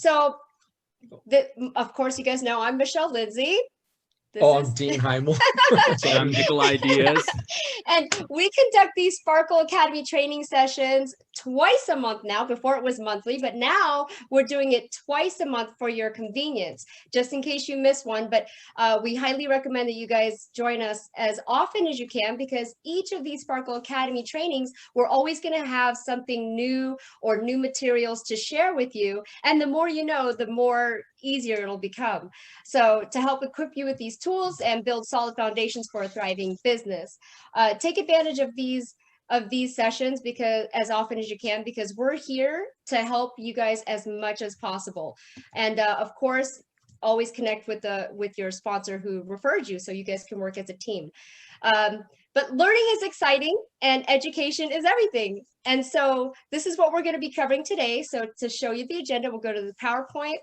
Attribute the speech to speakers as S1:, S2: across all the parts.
S1: So of course, you guys know I'm Michelle Lindsay.
S2: I'm Dean Heimel.
S3: I'm Nikolai Diaz.
S1: And we conduct these Sparkle Academy training sessions twice a month now. Before it was monthly, but now we're doing it twice a month for your convenience, just in case you miss one. But we highly recommend that you guys join us as often as you can, because each of these Sparkle Academy trainings, we're always going to have something new or new materials to share with you. And the more you know, the more easier it'll become. So to help equip you with these tools and build solid foundations for a thriving business, take advantage of these sessions because as often as you can, because we're here to help you guys as much as possible. And of course, always connect with your sponsor who referred you, so you guys can work as a team. But learning is exciting and education is everything. And so this is what we're going to be covering today. So to show you the agenda, we'll go to the PowerPoint.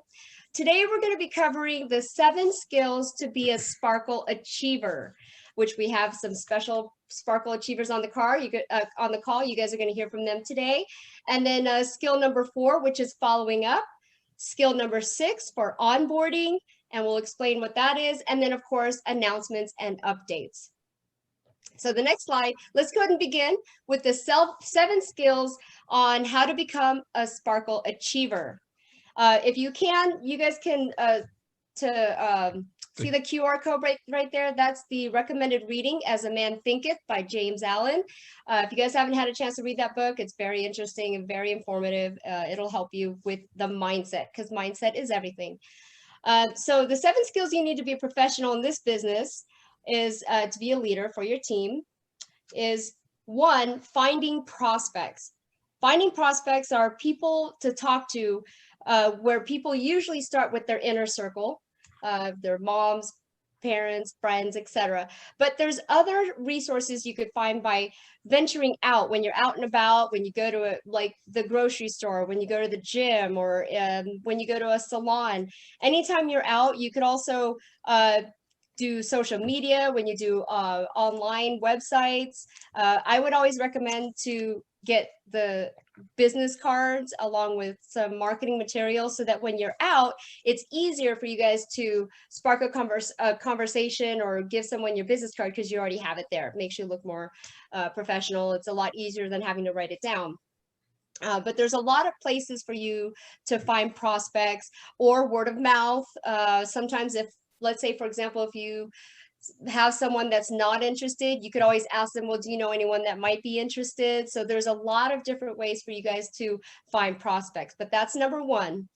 S1: Today, we're going to be covering the 7 skills to be a Sparkle achiever, which we have some special Sparkle achievers on the call. You guys are going to hear from them today. And then skill number 4, which is following up. Skill number 6 for onboarding, and we'll explain what that is. And then, of course, announcements and updates. So the next slide, let's go ahead and begin with the 7 skills on how to become a Sparkle achiever. If you can, you guys can see the QR code right there. That's the recommended reading, As a Man Thinketh by James Allen. If you guys haven't had a chance to read that book, it's very interesting and very informative. It'll help you with the mindset, because mindset is everything. So the 7 skills you need to be a professional in this business is to be a leader for your team is 1, finding prospects. Finding prospects are people to talk to, where people usually start with their inner circle, their moms, parents, friends, etc. But there's other resources you could find by venturing out when you're out and about, when you go to like the grocery store, when you go to the gym, or when you go to a salon. Anytime you're out, you could also do social media, when you do online websites. I would always recommend to get the business cards along with some marketing materials, so that when you're out, it's easier for you guys to spark a conversation or give someone your business card, because you already have it there. It makes you look more professional. It's a lot easier than having to write it down. But there's a lot of places for you to find prospects, or word of mouth. Sometimes if, let's say, for example, if you have someone that's not interested, you could always ask them, well, do you know anyone that might be interested? So there's a lot of different ways for you guys to find prospects, but that's number 1.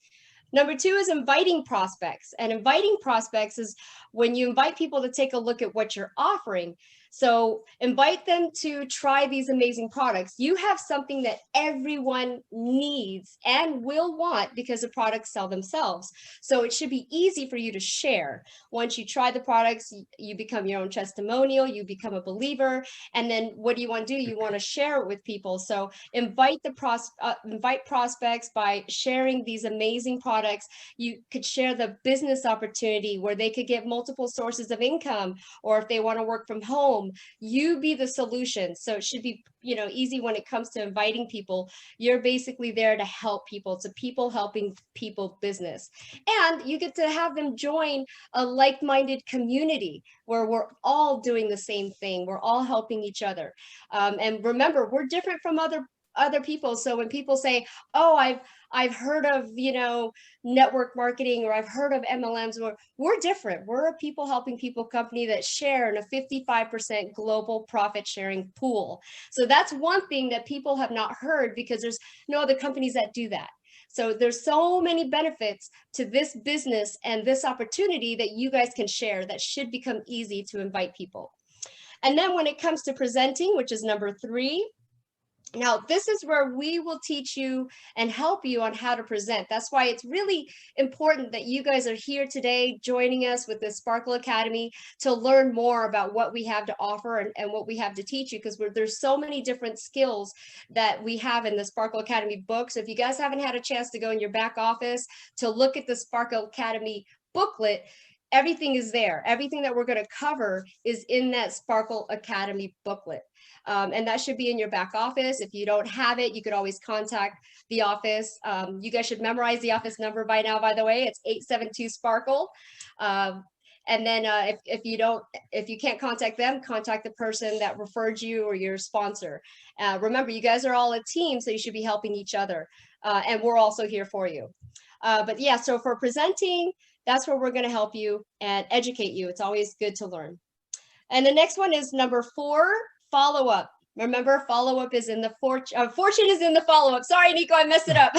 S1: Number 2 is inviting prospects. And inviting prospects is when you invite people to take a look at what you're offering. So invite them to try these amazing products. You have something that everyone needs and will want, because the products sell themselves. So it should be easy for you to share. Once you try the products, you become your own testimonial, you become a believer. And then what do you want to do? You want to share it with people. So invite prospects by sharing these amazing products. You could share the business opportunity where they could get multiple sources of income, or if they want to work from home, you be the solution. So it should be, easy when it comes to inviting people. You're basically there to help people. It's a people helping people business. And you get to have them join a like-minded community where we're all doing the same thing. We're all helping each other. And remember, we're different from other people. So when people say, oh, I've heard of, network marketing, or I've heard of MLMs, we're different. We're a people helping people company that share in a 55% global profit sharing pool. So that's one thing that people have not heard, because there's no other companies that do that. So there's so many benefits to this business and this opportunity that you guys can share that should become easy to invite people. And then when it comes to presenting, which is number 3, now, this is where we will teach you and help you on how to present. That's why it's really important that you guys are here today joining us with the Sparkle Academy to learn more about what we have to offer and what we have to teach you, because there's so many different skills that we have in the Sparkle Academy book. So if you guys haven't had a chance to go in your back office to look at the Sparkle Academy booklet, everything is there. Everything that we're going to cover is in that Sparkle Academy booklet. And that should be in your back office. If you don't have it, you could always contact the office. You guys should memorize the office number by now, by the way. It's 872-SPARKLE. And then if you can't contact them, contact the person that referred you or your sponsor. Remember, you guys are all a team, so you should be helping each other. And we're also here for you. But yeah, so for presenting, that's where we're going to help you and educate you. It's always good to learn. And the next one is number 4, follow-up. Remember, follow-up is in the fortune is in the follow-up. Sorry, Nico, I messed it up.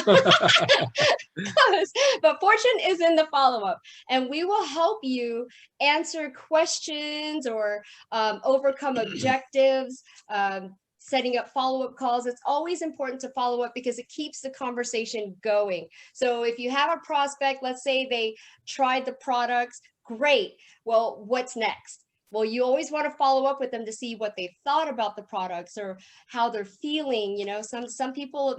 S1: But fortune is in the follow-up. And we will help you answer questions or overcome objectives, setting up follow-up calls. It's always important to follow up because it keeps the conversation going. So if you have a prospect, let's say they tried the products, great. Well, what's next? Well, you always want to follow up with them to see what they thought about the products or how they're feeling. You know, some people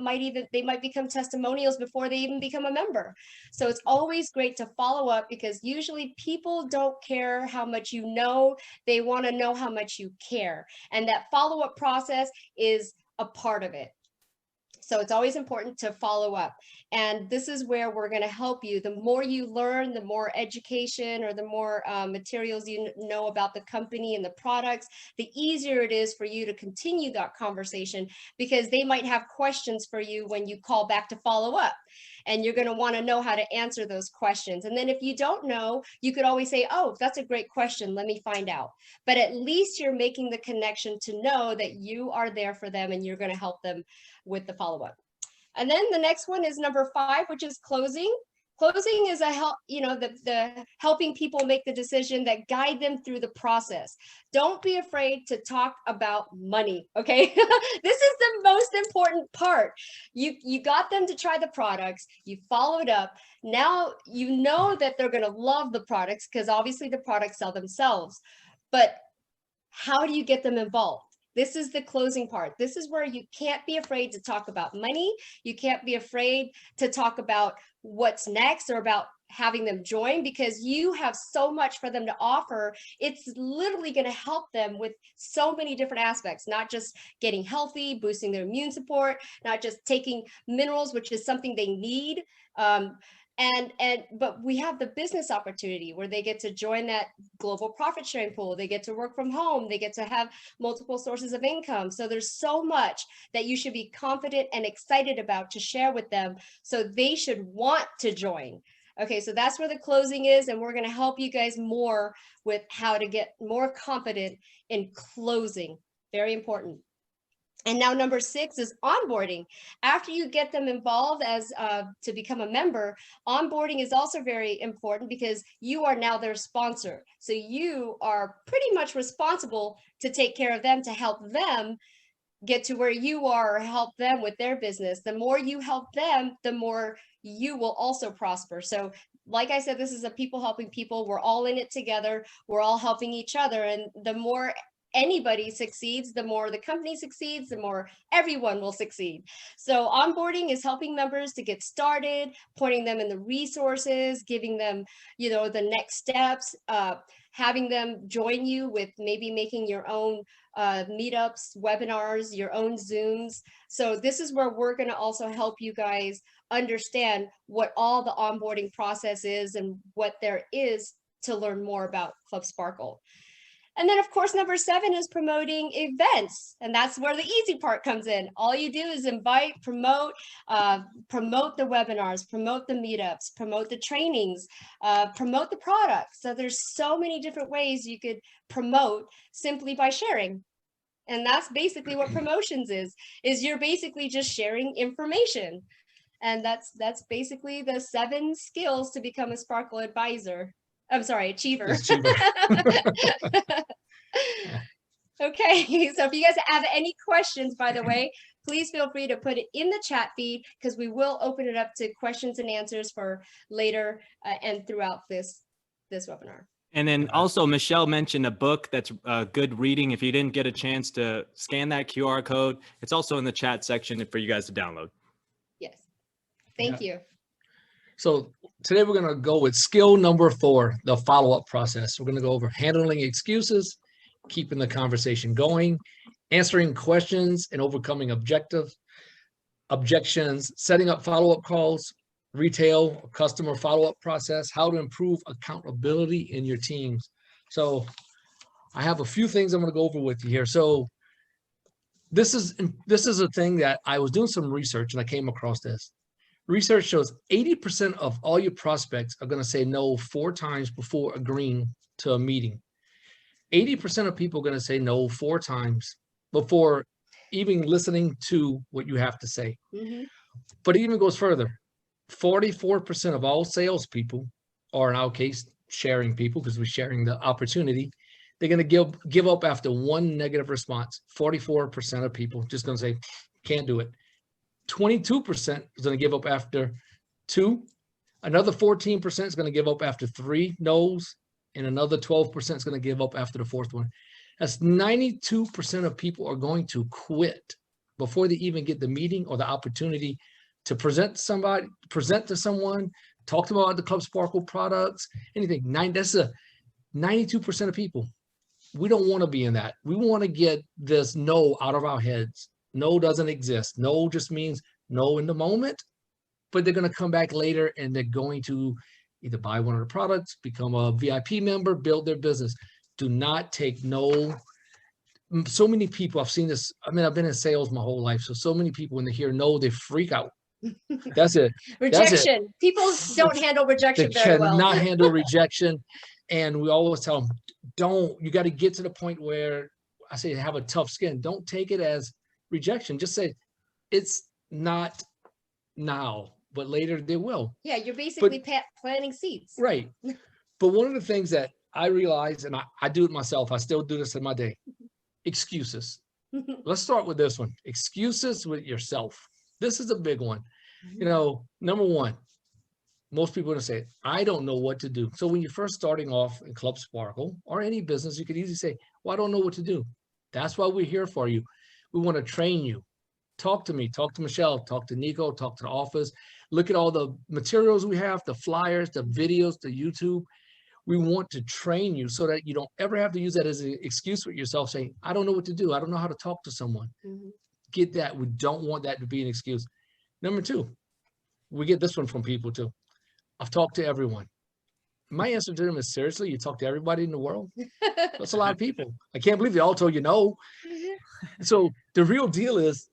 S1: they might become testimonials before they even become a member. So it's always great to follow up because usually people don't care how much you know. They want to know how much you care. And that follow-up process is a part of it. So it's always important to follow up. And this is where we're going to help you. The more you learn, the more education or the more materials you know about the company and the products, the easier it is for you to continue that conversation because they might have questions for you when you call back to follow up. And you're going to want to know how to answer those questions. And then if you don't know, you could always say, oh, that's a great question. Let me find out. But at least you're making the connection to know that you are there for them and you're going to help them with the follow-up. And then the next one is number 5, which is closing. Closing is the helping people make the decision that guide them through the process. Don't be afraid to talk about money, okay? This is the most important part. You got them to try the products, you followed up. Now you know that they're going to love the products because obviously the products sell themselves. But how do you get them involved? This is the closing part. This is where you can't be afraid to talk about money. You can't be afraid to talk about what's next or about having them join because you have so much for them to offer. It's literally going to help them with so many different aspects, not just getting healthy, boosting their immune support, not just taking minerals, which is something they need. But we have the business opportunity where they get to join that global profit sharing pool. They get to work from home. They get to have multiple sources of income. So there's so much that you should be confident and excited about to share with them. So they should want to join. Okay, so that's where the closing is. And we're going to help you guys more with how to get more confident in closing. Very important. And now number 6 is onboarding. After you get them involved as to become a member, onboarding is also very important because you are now their sponsor. So you are pretty much responsible to take care of them, to help them get to where you are, or help them with their business. The more you help them, the more you will also prosper. So like I said, this is a people helping people. We're all in it together. We're all helping each other. And the more anybody succeeds, the more the company succeeds, the more everyone will succeed. So onboarding is helping members to get started, pointing them in the resources, giving them, the next steps, having them join you with maybe making your own meetups, webinars, your own Zooms. So this is where we're going to also help you guys understand what all the onboarding process is and what there is to learn more about Club Sparkle. And then, of course, number 7 is promoting events. And that's where the easy part comes in. All you do is invite, promote the webinars, promote the meetups, promote the trainings, promote the products. So there's so many different ways you could promote simply by sharing. And that's basically what promotions is you're basically just sharing information. And that's basically the 7 skills to become a Sparkle advisor. I'm sorry, achiever. Okay, so if you guys have any questions, by the way, please feel free to put it in the chat feed because we will open it up to questions and answers for later and throughout this webinar.
S3: And then also Michelle mentioned a book that's good reading. If you didn't get a chance to scan that QR code, it's also in the chat section for you guys to download.
S1: Yes, thank you.
S2: So today we're going to go with skill number 4, the follow-up process. We're going to go over handling excuses, keeping the conversation going, answering questions and overcoming objections, setting up follow-up calls, retail customer follow-up process, how to improve accountability in your teams. So I have a few things I'm going to go over with you here. So this is a thing that I was doing some research and I came across this. Research shows 80% of all your prospects are going to say no 4 times before agreeing to a meeting. 80% of people are going to say no 4 times before even listening to what you have to say.
S1: Mm-hmm.
S2: But it even goes further. 44% of all salespeople, or in our case, sharing people, because we're sharing the opportunity, they're going to give up after 1 negative response. 44% of people just going to say, can't do it. 22% is going to give up after 2. Another 14% is going to give up after 3 no's, and another 12% is going to give up after the 4th one. That's 92% of people are going to quit before they even get the meeting or the opportunity to present to someone, talk to them about the Club Sparkle products, anything. That's a 92% of people. We don't want to be in that. We want to get this no out of our heads. No doesn't exist. No just means no in the moment, but they're going to come back later and they're going to either buy one of the products, become a VIP member, build their business. Do not take no. So many people, I've seen this. I mean, I've been in sales my whole life. So many people, when they hear no, they freak out. That's it.
S1: Rejection. People don't handle rejection very well.
S2: They cannot handle rejection. And we always tell them, you got to get to the point where I say have a tough skin. Don't take it as rejection. Just say it's not now, but later they will.
S1: Yeah, you're basically planting seeds.
S2: Right. But one of the things that I realize, and I do it myself, I still do this in my day, excuses. Let's start with this one. Excuses with yourself. This is a big one. You know, number one, most people are going to say, I don't know what to do. So when you're first starting off in Club Sparkle or any business, you could easily say, well, I don't know what to do. That's why we're here for you. We want to train you. Talk to me, talk to Michelle, talk to Nico, talk to the office. Look at all the materials we have, the flyers, the videos, the YouTube. We want to train you so that you don't ever have to use that as an excuse with yourself saying, I don't know what to do. I don't know how to talk to someone. Get that. We don't want that to be an excuse. Number 2, we get this one from people too. I've talked to everyone. My answer to them is, seriously, you talk to everybody in the world? That's a lot of people. I can't believe they all told you no. So the real deal is,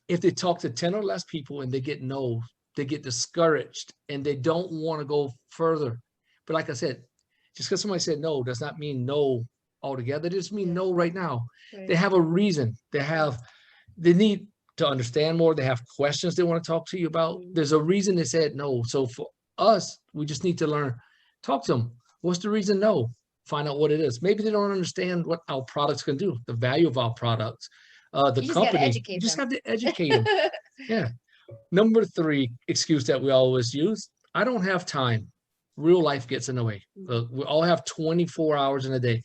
S2: if they talk to 10 or less people and they get no, they get discouraged and they don't want to go further. But like I said, just because somebody said no does not mean no altogether. It just means no right now.
S1: Right.
S2: They have a reason. They need to understand more. They have questions they want to talk to you about. There's a reason they said no. So for us, we just need to learn. Talk to them. What's the reason no? Find out what it is. Maybe they don't understand what our products can do, the value of our products, the company. You just have to educate them. Yeah. Number 3 excuse that we always use, I don't have time. Real life gets in the way. We all have 24 hours in a day.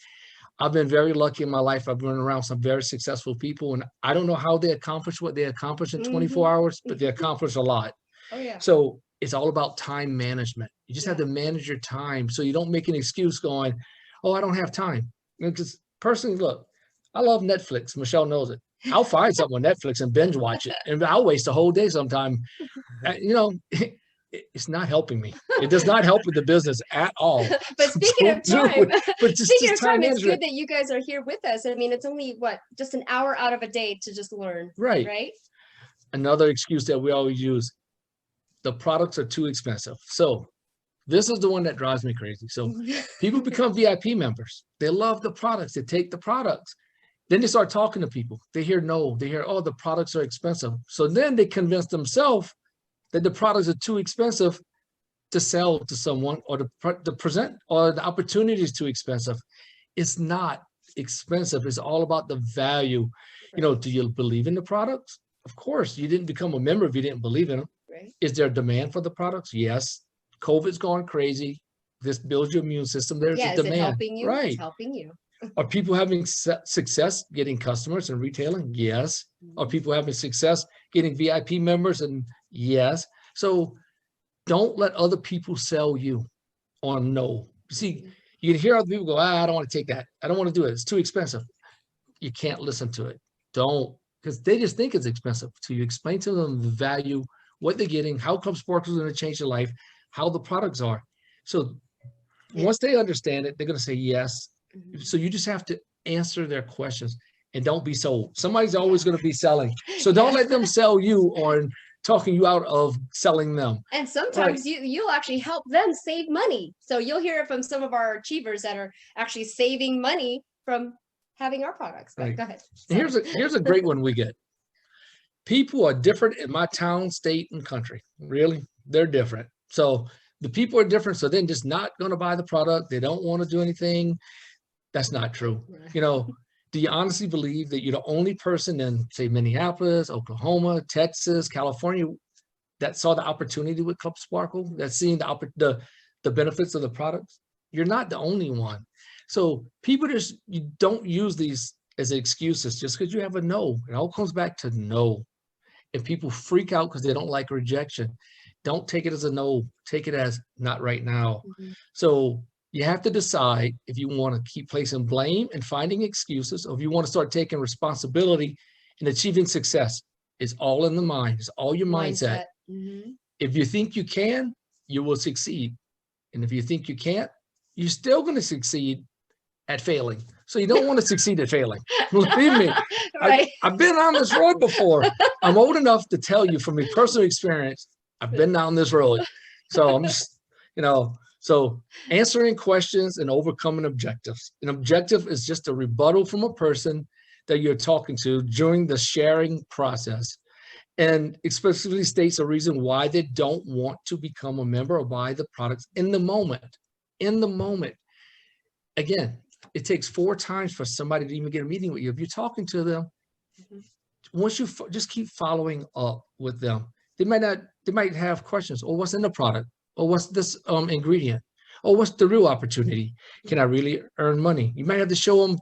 S2: I've been very lucky in my life. I've been around some very successful people, and I don't know how they accomplish what they accomplish in 24 hours, but they accomplish a lot.
S1: Oh, yeah.
S2: So it's all about time management. You just have to manage your time so you don't make an excuse going, oh, I don't have time. Because personally, look, I love Netflix. Michelle knows it. I'll find something on Netflix and binge watch it, and I'll waste a whole day sometime. You know, it's not helping me. It does not help with the business at all.
S1: But speaking of time,
S2: it's
S1: good that you guys are here with us. I mean, it's only just an hour out of a day to just learn. Right.
S2: Another excuse that we always use, the products are too expensive. So this is the one that drives me crazy. So people become VIP members. They love the products. They take the products. Then they start talking to people. They hear no. They hear, oh, the products are expensive. So then they convince themselves that the products are too expensive to sell to someone, or to present, or the opportunity is too expensive. It's not expensive. It's all about the value. You know, do you believe in the products? Of course. You didn't become a member if you didn't believe in them.
S1: Right.
S2: Is there demand for the products? Yes. COVID's gone crazy. This builds your immune system. There's a demand.
S1: Is it helping you?
S2: Right.
S1: It's helping you.
S2: Are people having success getting customers and retailing? Yes. Are people having success getting VIP members? And yes. So don't let other people sell you on no. See, you can hear other people go, I don't want to take that. I don't want to do it. It's too expensive. You can't listen to it. Don't, because they just think it's expensive. So you explain to them the value, what they're getting, how Club Sparkle is going to change their life, how the products are. So once they understand it, they're going to say yes. So you just have to answer their questions and don't be sold. Somebody's always going to be selling. So don't let them sell you on talking you out of selling them.
S1: And sometimes you'll actually help them save money. So you'll hear it from some of our achievers that are actually saving money from having our products. But go ahead.
S2: Here's a great one we get. People are different in my town, state, and country. Really, they're different. So the people are different. So they're just not going to buy the product. They don't want to do anything. That's not true. You know, do you honestly believe that you're the only person in, say, Minneapolis, Oklahoma, Texas, California that saw the opportunity with Club Sparkle, that's seeing the benefits of the products? You're not the only one. So people you don't use these as excuses just because you have a no. It all comes back to no. And people freak out because they don't like rejection. Don't take it as a no. Take it as not right now. So you have to decide if you want to keep placing blame and finding excuses, or if you want to start taking responsibility and achieving success. It's all in the mind. It's all your mindset. If you think you can, you will succeed. And if you think you can't, you're still going to succeed at failing. So you don't want to succeed at failing. Believe me, I've been on this road before. I'm old enough to tell you from a personal experience, I've been down this road. So I'm just, you know, so answering questions and overcoming objectives. An objective is just a rebuttal from a person that you're talking to during the sharing process, and explicitly states a reason why they don't want to become a member or buy the products in the moment. In the moment. Again, it takes 4 times for somebody to even get a meeting with you. If you're talking to them, once you just keep following up with them, they might have questions. Or what's in the product? Or what's this ingredient? Or what's the real opportunity? Can I really earn money? You might have to show them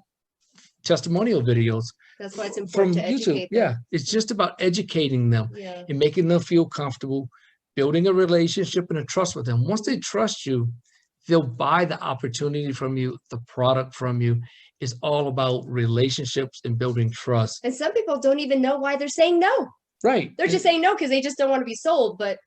S2: testimonial videos.
S1: That's why it's important
S2: from
S1: to
S2: YouTube.
S1: educate them.
S2: It's just about educating them and making them feel comfortable, building a relationship and a trust with them. Once they trust you, they'll buy the opportunity from you, the product from you. It's all about relationships and building trust.
S1: And some people don't even know why they're saying no.
S2: Right.
S1: They're just saying no because they just don't want to be sold. But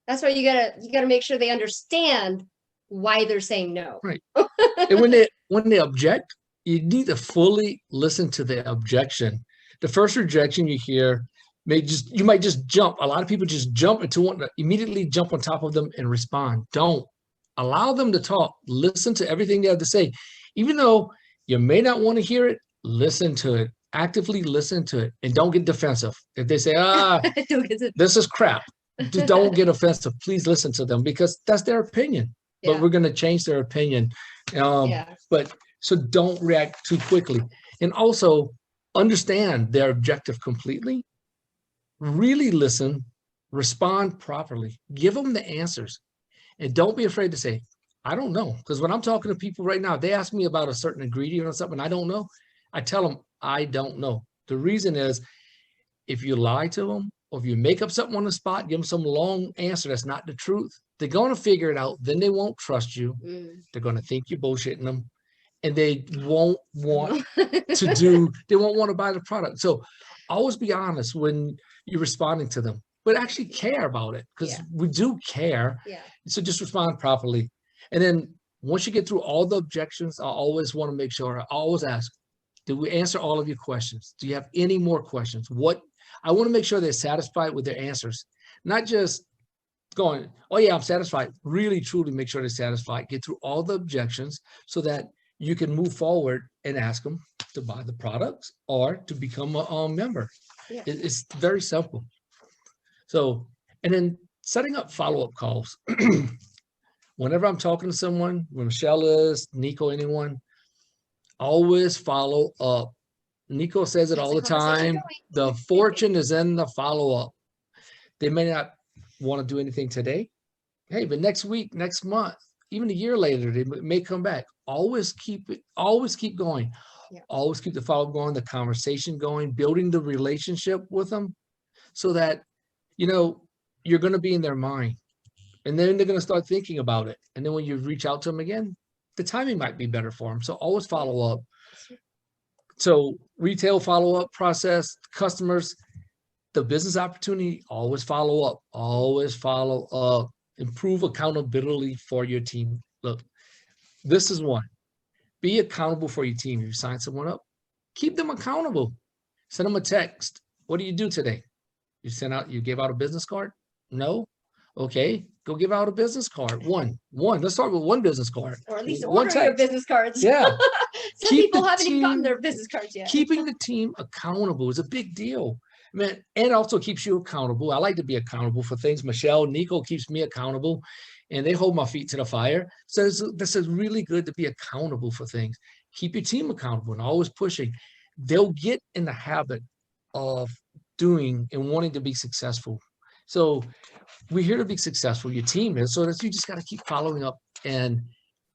S1: that's why you gotta make sure they understand why they're saying no.
S2: Right. And when they object, you need to fully listen to the objection. The first rejection you hear you might just jump. A lot of people just jump into one, immediately jump on top of them and respond. Don't. Allow them to talk. Listen to everything they have to say. Even though you may not want to hear it, listen to it. Actively listen to it. And don't get defensive. If they say, this is crap, just don't get offensive. Please listen to them because that's their opinion. But we're going to change their opinion. But so don't react too quickly. And also understand their objective completely. Really listen, respond properly. Give them the answers. And don't be afraid to say, I don't know. Because when I'm talking to people right now, they ask me about a certain ingredient or something I don't know. I tell them, I don't know. The reason is if you lie to them or if you make up something on the spot, give them some long answer that's not the truth, they're going to figure it out. Then they won't trust you. They're going to think you're bullshitting them. And they won't want they won't want to buy the product. So always be honest when you're responding to them, but actually care about it because we do care. So just respond properly. And then once you get through all the objections, I always want to make sure, I always ask, did we answer all of your questions? Do you have any more questions? I want to make sure they're satisfied with their answers, not just going, oh yeah, I'm satisfied. Really, truly make sure they're satisfied. Get through all the objections so that you can move forward and ask them to buy the products or to become a member. It's very simple. So, and then setting up follow-up calls. Whenever I'm talking to someone, when Michelle is, Nico, anyone, always follow up. Nico says it all the time. The fortune is in the follow-up. They may not want to do anything today. Hey, but next week, next month, even a year later, they may come back. Always keep going. Always keep the follow-up going, the conversation going, building the relationship with them so that, you're going to be in their mind. And then they're going to start thinking about it. And then when you reach out to them again, the timing might be better for them. So always follow up. So retail follow-up process, customers, the business opportunity, always follow up, always follow up, improve accountability for your team. Look, this is one. Be accountable for your team. If you sign someone up, keep them accountable. Send them a text. What do you do today? You gave out a business card? No? Okay, go give out a business card. One. Let's start with one business card.
S1: Or at least
S2: One
S1: order your
S2: text.
S1: business cards.
S2: Yeah.
S1: Some
S2: Keep
S1: people
S2: the
S1: haven't even gotten
S2: team-
S1: their business cards yet.
S2: Keeping the team accountable is a big deal. Man, and also keeps you accountable. I like to be accountable for things. Michelle, Nico keeps me accountable, and they hold my feet to the fire. So this is really good to be accountable for things. Keep your team accountable and always pushing. They'll get in the habit of doing and wanting to be successful. So we're here to be successful. Your team is, so that you just got to keep following up and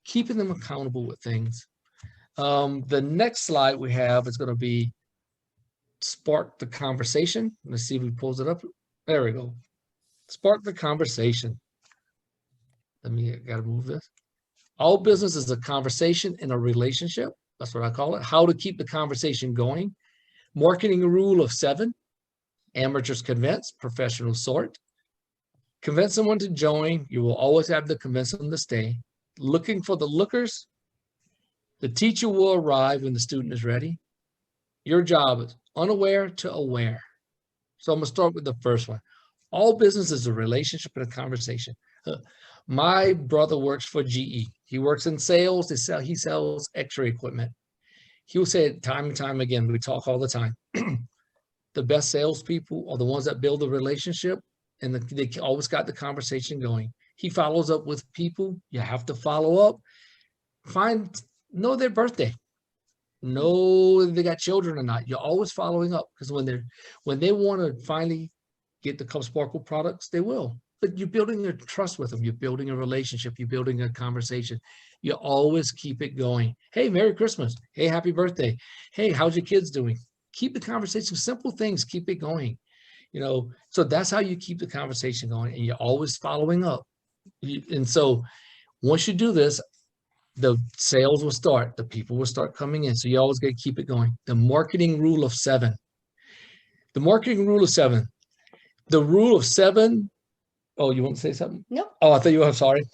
S2: keeping them accountable with things. The next slide we have is going to be spark the conversation. Let's see if we pulls it up. There we go. Spark the conversation. I got to move this. All business is a conversation in a relationship. That's what I call it. How to keep the conversation going. Marketing rule of 7. Amateurs convince, professionals sort. Convince someone to join. You will always have to convince them to stay. Looking for the lookers. The teacher will arrive when the student is ready. Your job is unaware to aware. So I'm going to start with the first one. All business is a relationship and a conversation. My brother works for GE. He works in sales. He sells X-ray equipment. He will say it time and time again. We talk all the time. The best salespeople are the ones that build a relationship, and they always got the conversation going. He follows up with people. You have to follow up. Know their birthday. Know if they got children or not. You're always following up, because when they want to finally get the Cub Sparkle products, they will. But you're building a trust with them. You're building a relationship. You're building a conversation. You always keep it going. Hey, Merry Christmas. Hey, happy birthday. Hey, how's your kids doing? Keep the conversation. Simple things. Keep it going. So that's how you keep the conversation going, and you're always following up. And so once you do this, the sales will start. The people will start coming in. So you always got to keep it going. The marketing rule of 7. The marketing rule of 7. The rule of 7. Oh, you want to say something?
S1: Nope.
S2: Oh, I thought you were, sorry.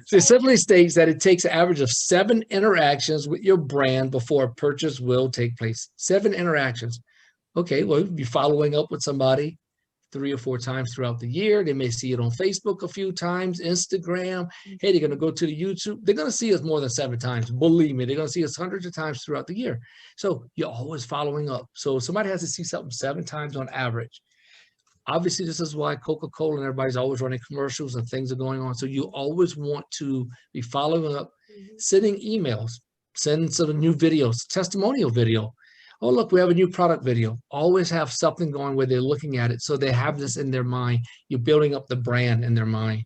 S2: So it simply states that it takes an average of 7 interactions with your brand before a purchase will take place. 7 interactions. Okay, well, you'll be following up with somebody 3 or 4 times throughout the year. They may see it on Facebook a few times, Instagram. Hey, they're going to go to the YouTube. They're going to see us more than 7 times. Believe me, they're going to see us hundreds of times throughout the year. So you're always following up. So somebody has to see something 7 times on average. Obviously, this is why Coca-Cola and everybody's always running commercials and things are going on. So you always want to be following up, sending emails, send some new videos, testimonial video. Oh, look, we have a new product video. Always have something going where they're looking at it. So they have this in their mind. You're building up the brand in their mind.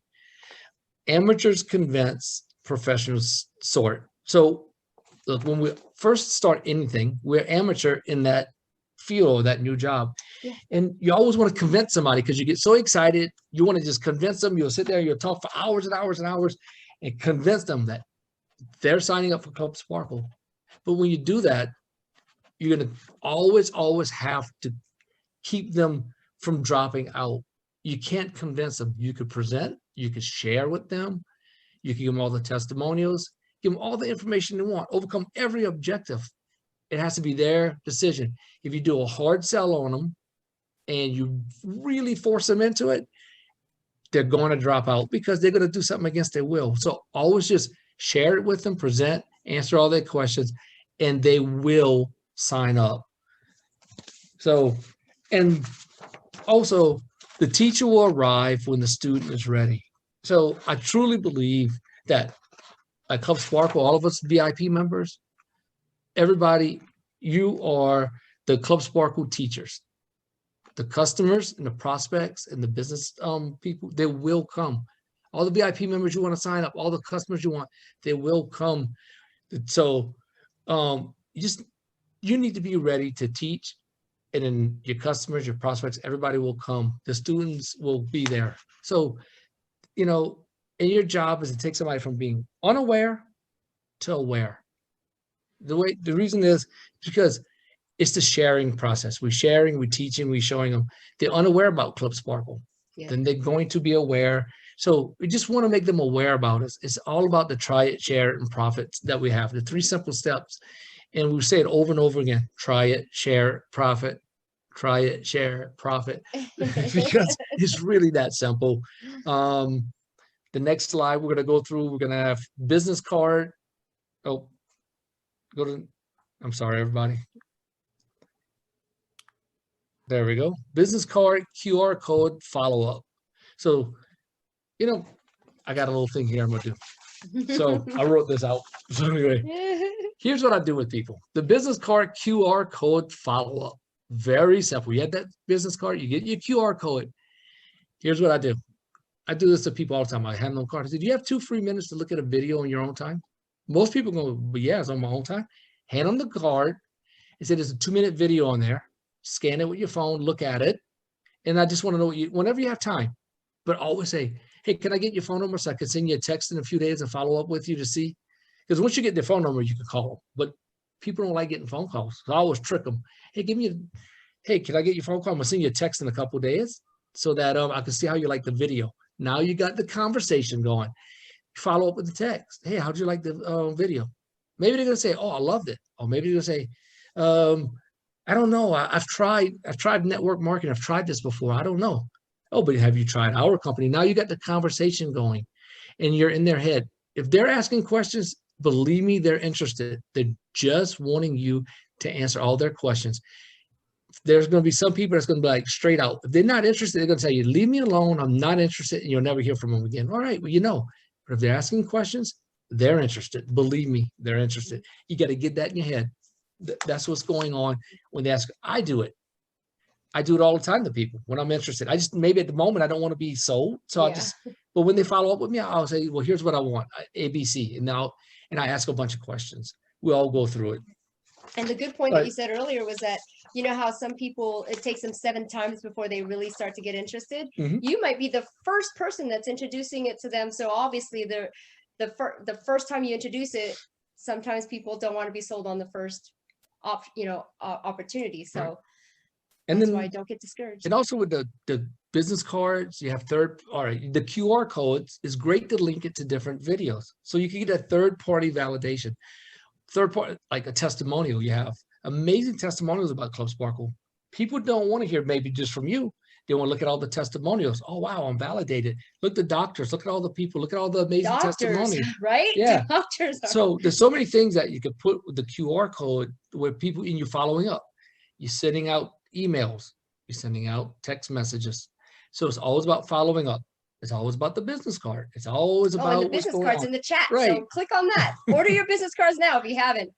S2: Amateurs convince, professionals sort. So look, when we first start anything, we're amateur in that field or that new job.
S1: Yeah.
S2: And you always want to convince somebody because you get so excited. You want to just convince them. You'll sit there, you'll talk for hours and hours and hours and convince them that they're signing up for Club Sparkle. But when you do that, you're going to always have to keep them from dropping out. You can't convince them. You could present, you could share with them, you can give them all the testimonials, give them all the information they want, overcome every objective. It has to be their decision. If you do a hard sell on them and you really force them into it, they're going to drop out because they're going to do something against their will. So always just share it with them, present, answer all their questions, and they will sign up. So, and also the teacher will arrive when the student is ready. So I truly believe that at Club Sparkle, all of us VIP members, everybody, you are the Club Sparkle teachers. The customers and the prospects and the business people, they will come. All the VIP members you want to sign up, all the customers you want, they will come. So you need to be ready to teach, and then your customers, your prospects, everybody will come. The students will be there. So you know, and your job is to take somebody from being unaware to aware. The reason is because it's the sharing process. We're sharing, we're teaching, we're showing them. They're unaware about Club Sparkle.
S1: Yeah.
S2: Then they're going to be aware. So we just want to make them aware about us. It's all about the try it, share it, and profits that we have, the 3 simple steps. And we say it over and over again: try it, share it, profit, try it, share it, profit, because it's really that simple. The next slide we're going to go through, we're going to have business card. Oh, I'm sorry, everybody. There we go. Business card, QR code, follow up. So, you know, I got a little thing here I'm going to do. So I wrote this out. So anyway, here's what I do with people. The business card, QR code, follow up. Very simple. You had that business card, you get your QR code. Here's what I do. I do this to people all the time. I hand them cards. Do you have 2 free minutes to look at a video on your own time? Most people go, but yeah, it's on my own time. Hand them the card. It said there's a 2-minute video on there. Scan it with your phone, look at it. And I just want to know whenever you have time, but always say, hey, can I get your phone number so I can send you a text in a few days and follow up with you to see? Because once you get their phone number, you can call them. But people don't like getting phone calls. So I always trick them. Hey, hey, can I get your phone call? I'm going to send you a text in a couple of days so that I can see how you like the video. Now you got the conversation going. Follow up with the text. Hey, how'd you like the video? Maybe they're going to say, oh, I loved it. Or maybe they're going to say, I don't know. I've tried network marketing. I've tried this before. I don't know. Oh, but have you tried our company? Now you got the conversation going and you're in their head. If they're asking questions, believe me, they're interested. They're just wanting you to answer all their questions. There's going to be some people that's going to be like straight out. If they're not interested, they're going to tell you, leave me alone. I'm not interested. And you'll never hear from them again. All right. Well, you know, but if they're asking questions, they're interested. Believe me, they're interested. You got to get that in your head. That's what's going on when they ask. I do it. I do it all the time to people when I'm interested. I just, maybe at the moment I don't want to be sold. So
S1: Yeah.
S2: but when they follow up with me, I'll say, well, here's what I want, ABC. And I ask a bunch of questions. We all go through it.
S1: And the good point that you said earlier was that, you know how some people, it takes them 7 times before they really start to get interested.
S2: Mhm.
S1: You might be the first person that's introducing it to them. So obviously the first time you introduce it, sometimes people don't want to be sold on the first opportunity. So
S2: Right. And
S1: that's
S2: then,
S1: why I don't get discouraged.
S2: and also with the business cards, you have the QR codes is great to link it to different videos. So you can get a third-party validation. Third-party, like a testimonial. You have amazing testimonials about Club Sparkle. People don't want to hear maybe just from you. They want to look at all the testimonials. Oh, wow, I'm validated. Look at the doctors. Look at all the people. Look at all the amazing testimonials.
S1: Right?
S2: Yeah.
S1: Doctors are.
S2: So there's so many things that you could put with the QR code where people in you following up. You're sending out emails. You're sending out text messages. So it's always about following up. It's always about the business card. It's always about
S1: and the
S2: what's
S1: business
S2: going
S1: cards
S2: on.
S1: in the chat.
S2: Right.
S1: So click on that. Order your business cards now if you haven't.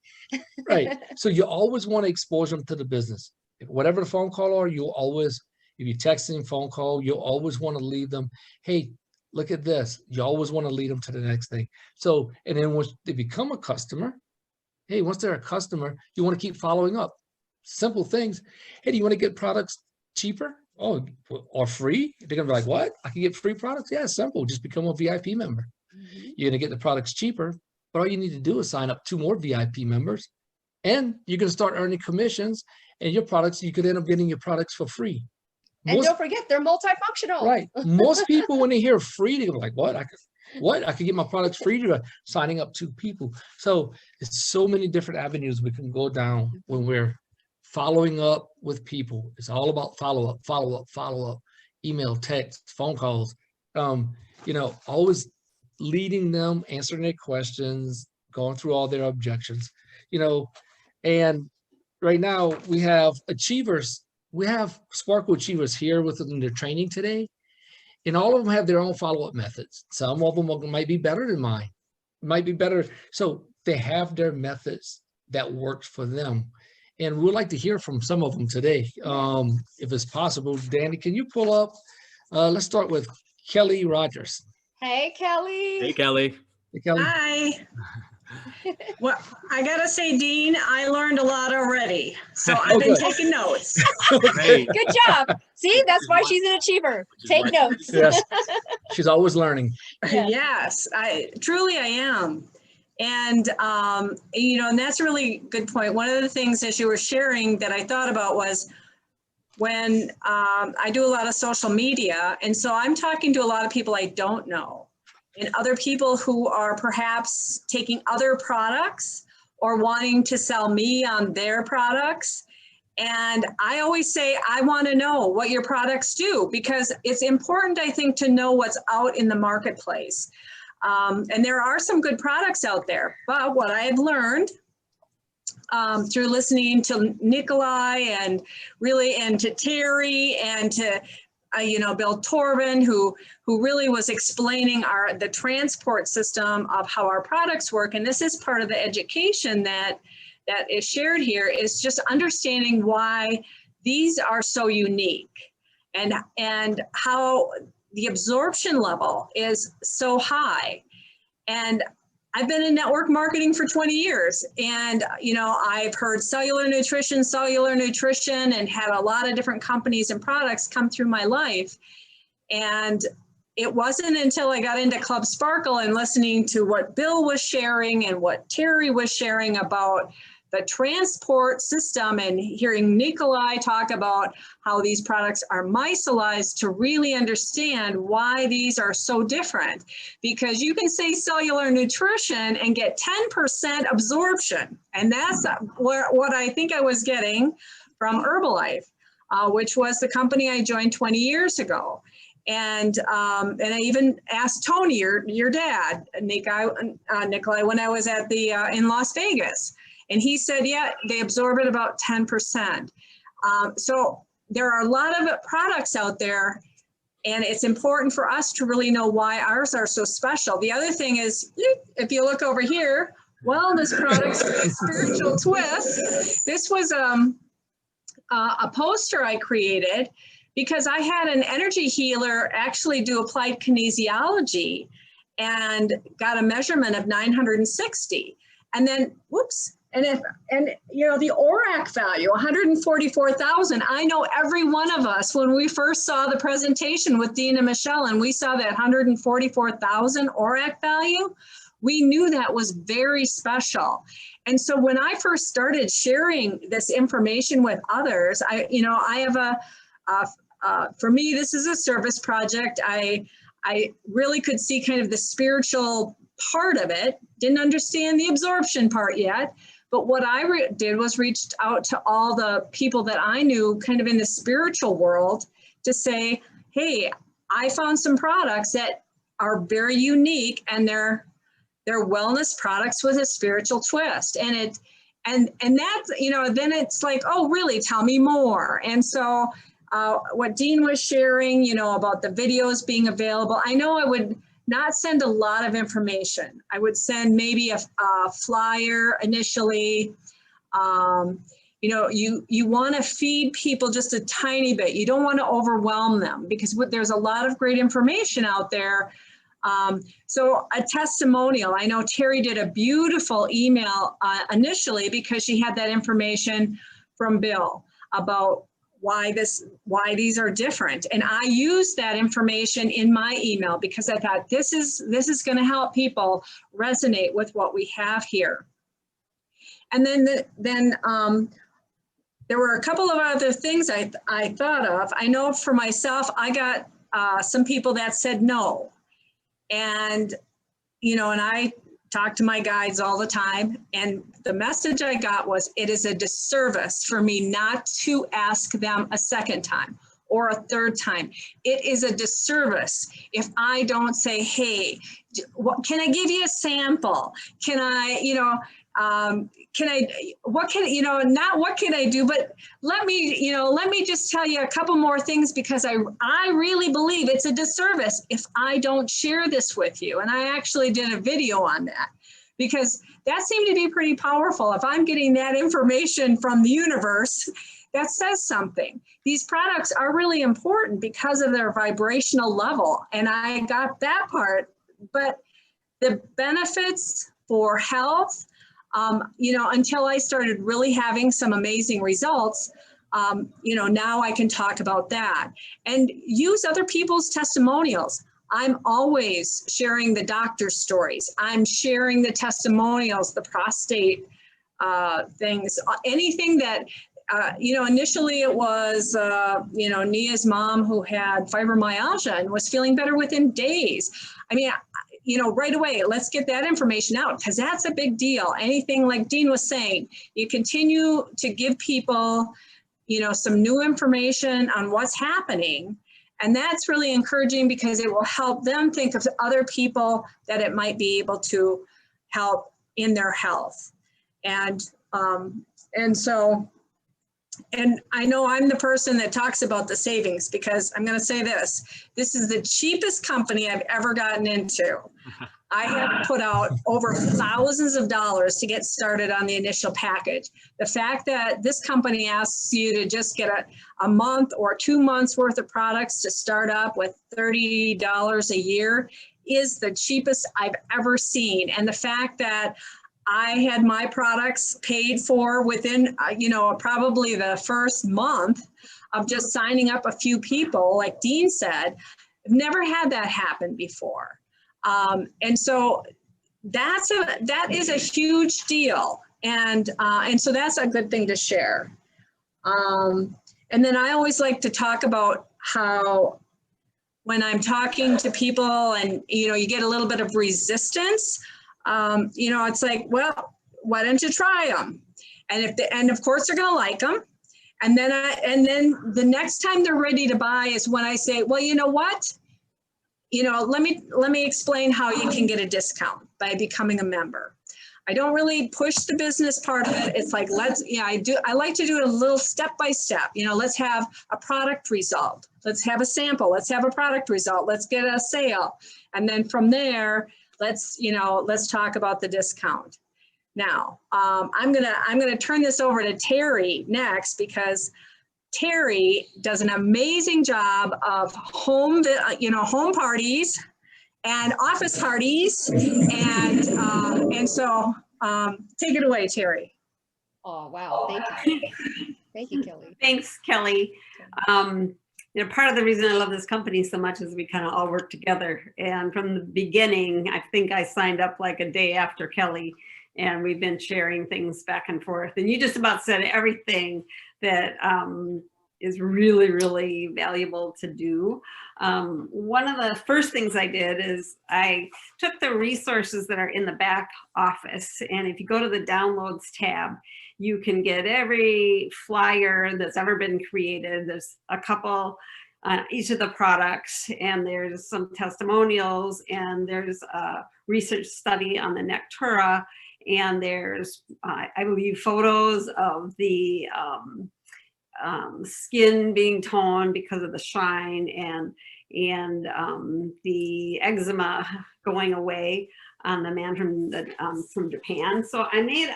S2: Right. So you always want to expose them to the business. Whatever the phone call are, you'll always, if you're texting, phone call, you'll always want to lead them. Hey, look at this. You always want to lead them to the next thing. So, and then once they become a customer, hey, once they're a customer, you want to keep following up. Simple things. Hey, do you want to get products cheaper? Oh, or free? They're going to be like, what? I can get free products? Yeah, simple. Just become a VIP member.
S1: Mhm.
S2: You're going to get the products cheaper, but all you need to do is sign up 2 more VIP members and you're going to start earning commissions and your products, you could end up getting your products for free.
S1: And don't forget, they're multifunctional.
S2: Right. Most people, when they hear free, they go like, what? I could get my products free to signing up 2 people. So it's so many different avenues we can go down when we're following up with people. It's all about follow up, email, text, phone calls, always leading them, answering their questions, going through all their objections, and right now we have achievers. We have Sparkle Achievers here within their training today, and all of them have their own follow-up methods. Some of them might be better than mine, might be better. So they have their methods that works for them. And we'd like to hear from some of them today. If it's possible, Danny, can you pull up? Let's start with Kelly Rogers.
S1: Hey, Kelly.
S3: Hey, Kelly.
S2: Hey, Kelly.
S4: Hi. Well, I gotta say, Dean, I learned a lot already. So I've
S2: Oh,
S4: been
S2: good.
S4: taking notes.
S3: Great.
S1: Good job. See, that's why she's an achiever. Take notes.
S2: Yes, she's always learning.
S1: Yeah.
S4: Yes, I truly I am. And, and that's a really good point. One of the things as you were sharing that I thought about was when I do a lot of social media. And so I'm talking to a lot of people I don't know and other people who are perhaps taking other products or wanting to sell me on their products. And I always say, I want to know what your products do, because it's important, I think, to know what's out in the marketplace. And there are some good products out there, but what I have learned through listening to Nikolai and to Terry and to Bill Torvin, who really was explaining the transport system of how our products work. And this is part of the education that is shared here, is just understanding why these are so unique and how the absorption level is so high. And I've been in network marketing for 20 years, and I've heard cellular nutrition, and had a lot of different companies and products come through my life. And it wasn't until I got into Club Sparkle and listening to what Bill was sharing and what Terry was sharing about the transport system and hearing Nikolai talk about how these products are micellized to really understand why these are so different. Because you can say cellular nutrition and get 10% absorption. And that's what I think I was getting from Herbalife, which was the company I joined 20 years ago. And I even asked Tony, your dad, Nikolai, when I was at in Las Vegas. And he said, yeah, they absorb it about 10%. So there are a lot of products out there, and it's important for us to really know why ours are so special. The other thing is, if you look over here, wellness products, spiritual twist. This was a poster I created because I had an energy healer actually do applied kinesiology and got a measurement of 960. And then, whoops. And the ORAC value, 144,000. I know every one of us, when we first saw the presentation with Dean and Michelle, and we saw that 144,000 ORAC value, we knew that was very special. And so when I first started sharing this information with others, I have for me, this is a service project. I really could see kind of the spiritual part of it, didn't understand the absorption part yet. But what I did was reached out to all the people that I knew kind of in the spiritual world to say, hey, I found some products that are very unique, and they're wellness products with a spiritual twist. And that's, then it's like, oh, really? Tell me more. And so what Dean was sharing, about the videos being available, I know I would not send a lot of information. I would send maybe a flyer initially. You want to feed people just a tiny bit. You don't want to overwhelm them, because there's a lot of great information out there. So a testimonial. I know Terry did a beautiful email initially because she had that information from Bill about why these are different. And I used that information in my email because I thought this is going to help people resonate with what we have here. And then there were a couple of other things I thought of. I know for myself, I got some people that said no. And, and I talk to my guides all the time. And the message I got was, it is a disservice for me not to ask them a second time or a third time. It is a disservice if I don't say, hey, can I give you a sample? Can I, what can I do, but let me just tell you a couple more things, because I really believe it's a disservice if I don't share this with you. And I actually did a video on that, because that seemed to be pretty powerful. If I'm getting that information from the universe, that says something. These products are really important because of their vibrational level. And I got that part, but the benefits for health, you know, until I started really having some amazing results. You know, now I can talk about that and use other people's testimonials. I'm always sharing the doctor's stories. I'm sharing the testimonials, the prostate things, anything that, you know, initially it was, you know, Nia's mom who had fibromyalgia and was feeling better within days. I mean, you know, right away, let's get that information out because that's a big deal. Anything like Dean was saying, you continue to give people, you know, some new information on what's happening. And that's really encouraging because it will help them think of other people that it might be able to help in their health. And so, and I know I'm the person that talks about the savings because I'm going to say this is the cheapest company I've ever gotten into. I have put out over thousands of dollars to get started on the initial package. The fact that this company asks you to just get a month or 2 months worth of products to start up with $30 a year is the cheapest I've ever seen. And the fact that I had my products paid for within, you know, probably the first month of just signing up a few people, like Dean said, I've never had that happen before. And so that is a huge deal. And so that's a good thing to share. And then I always like to talk about how when I'm talking to people and, you know, you get a little bit of resistance, you know, it's like, well, why don't you try them? And of course they're going to like them. And then the next time they're ready to buy is when I say, well, you know what? You know, let me explain how you can get a discount by becoming a member. I don't really push the business part of it. It's like, I like to do it a little step by step. You know, let's have a product result. Let's have a sample. Let's have a product result. Let's get a sale. And then from there, let's talk about the discount. Now, I'm gonna turn this over to Terry next because Terry does an amazing job of home parties and office parties, and so take it away, Terry.
S1: Oh, wow. Thank you. Thank you, Kelly.
S5: Thanks, Kelly. You know, part of the reason I love this company so much is we kind of all work together. And from the beginning, I think I signed up like a day after Kelly, and we've been sharing things back and forth. And you just about said everything that is really, really valuable to do. One of the first things I did is I took the resources that are in the back office, and if you go to the downloads tab, you can get every flyer that's ever been created. There's a couple on each of the products, and there's some testimonials, and there's a research study on the Nectura, and there's, I believe, photos of the skin being toned because of the shine, and the eczema going away on the man from Japan. So I made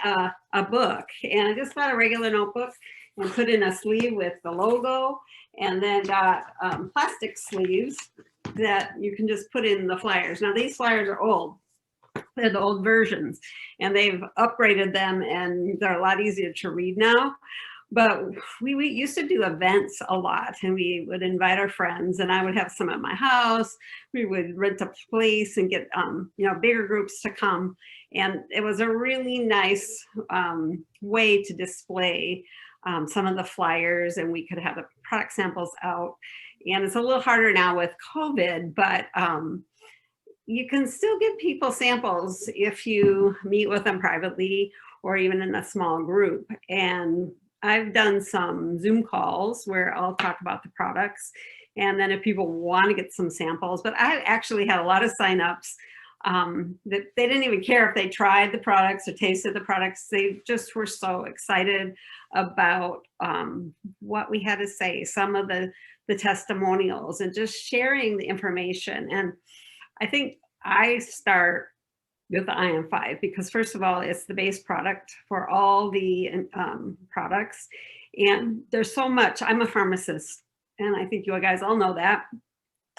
S5: a book, and I just got a regular notebook and put in a sleeve with the logo, and then got plastic sleeves that you can just put in the flyers. Now these flyers are old. They're the old versions, and they've upgraded them, and they're a lot easier to read now. But we used to do events a lot, and we would invite our friends, and I would have some at my house. We would rent a place and get bigger groups to come, and it was a really nice way to display some of the flyers, and we could have the product samples out. And it's a little harder now with COVID, but you can still give people samples if you meet with them privately or even in a small group. And I've done some Zoom calls where I'll talk about the products, and then if people want to get some samples, but I actually had a lot of signups that they didn't even care if they tried the products or tasted the products. They just were so excited about what we had to say, some of the testimonials, and just sharing the information. And I think I start with the IM5 because, first of all, it's the base product for all the products, and there's so much. I'm a pharmacist, and I think you guys all know that.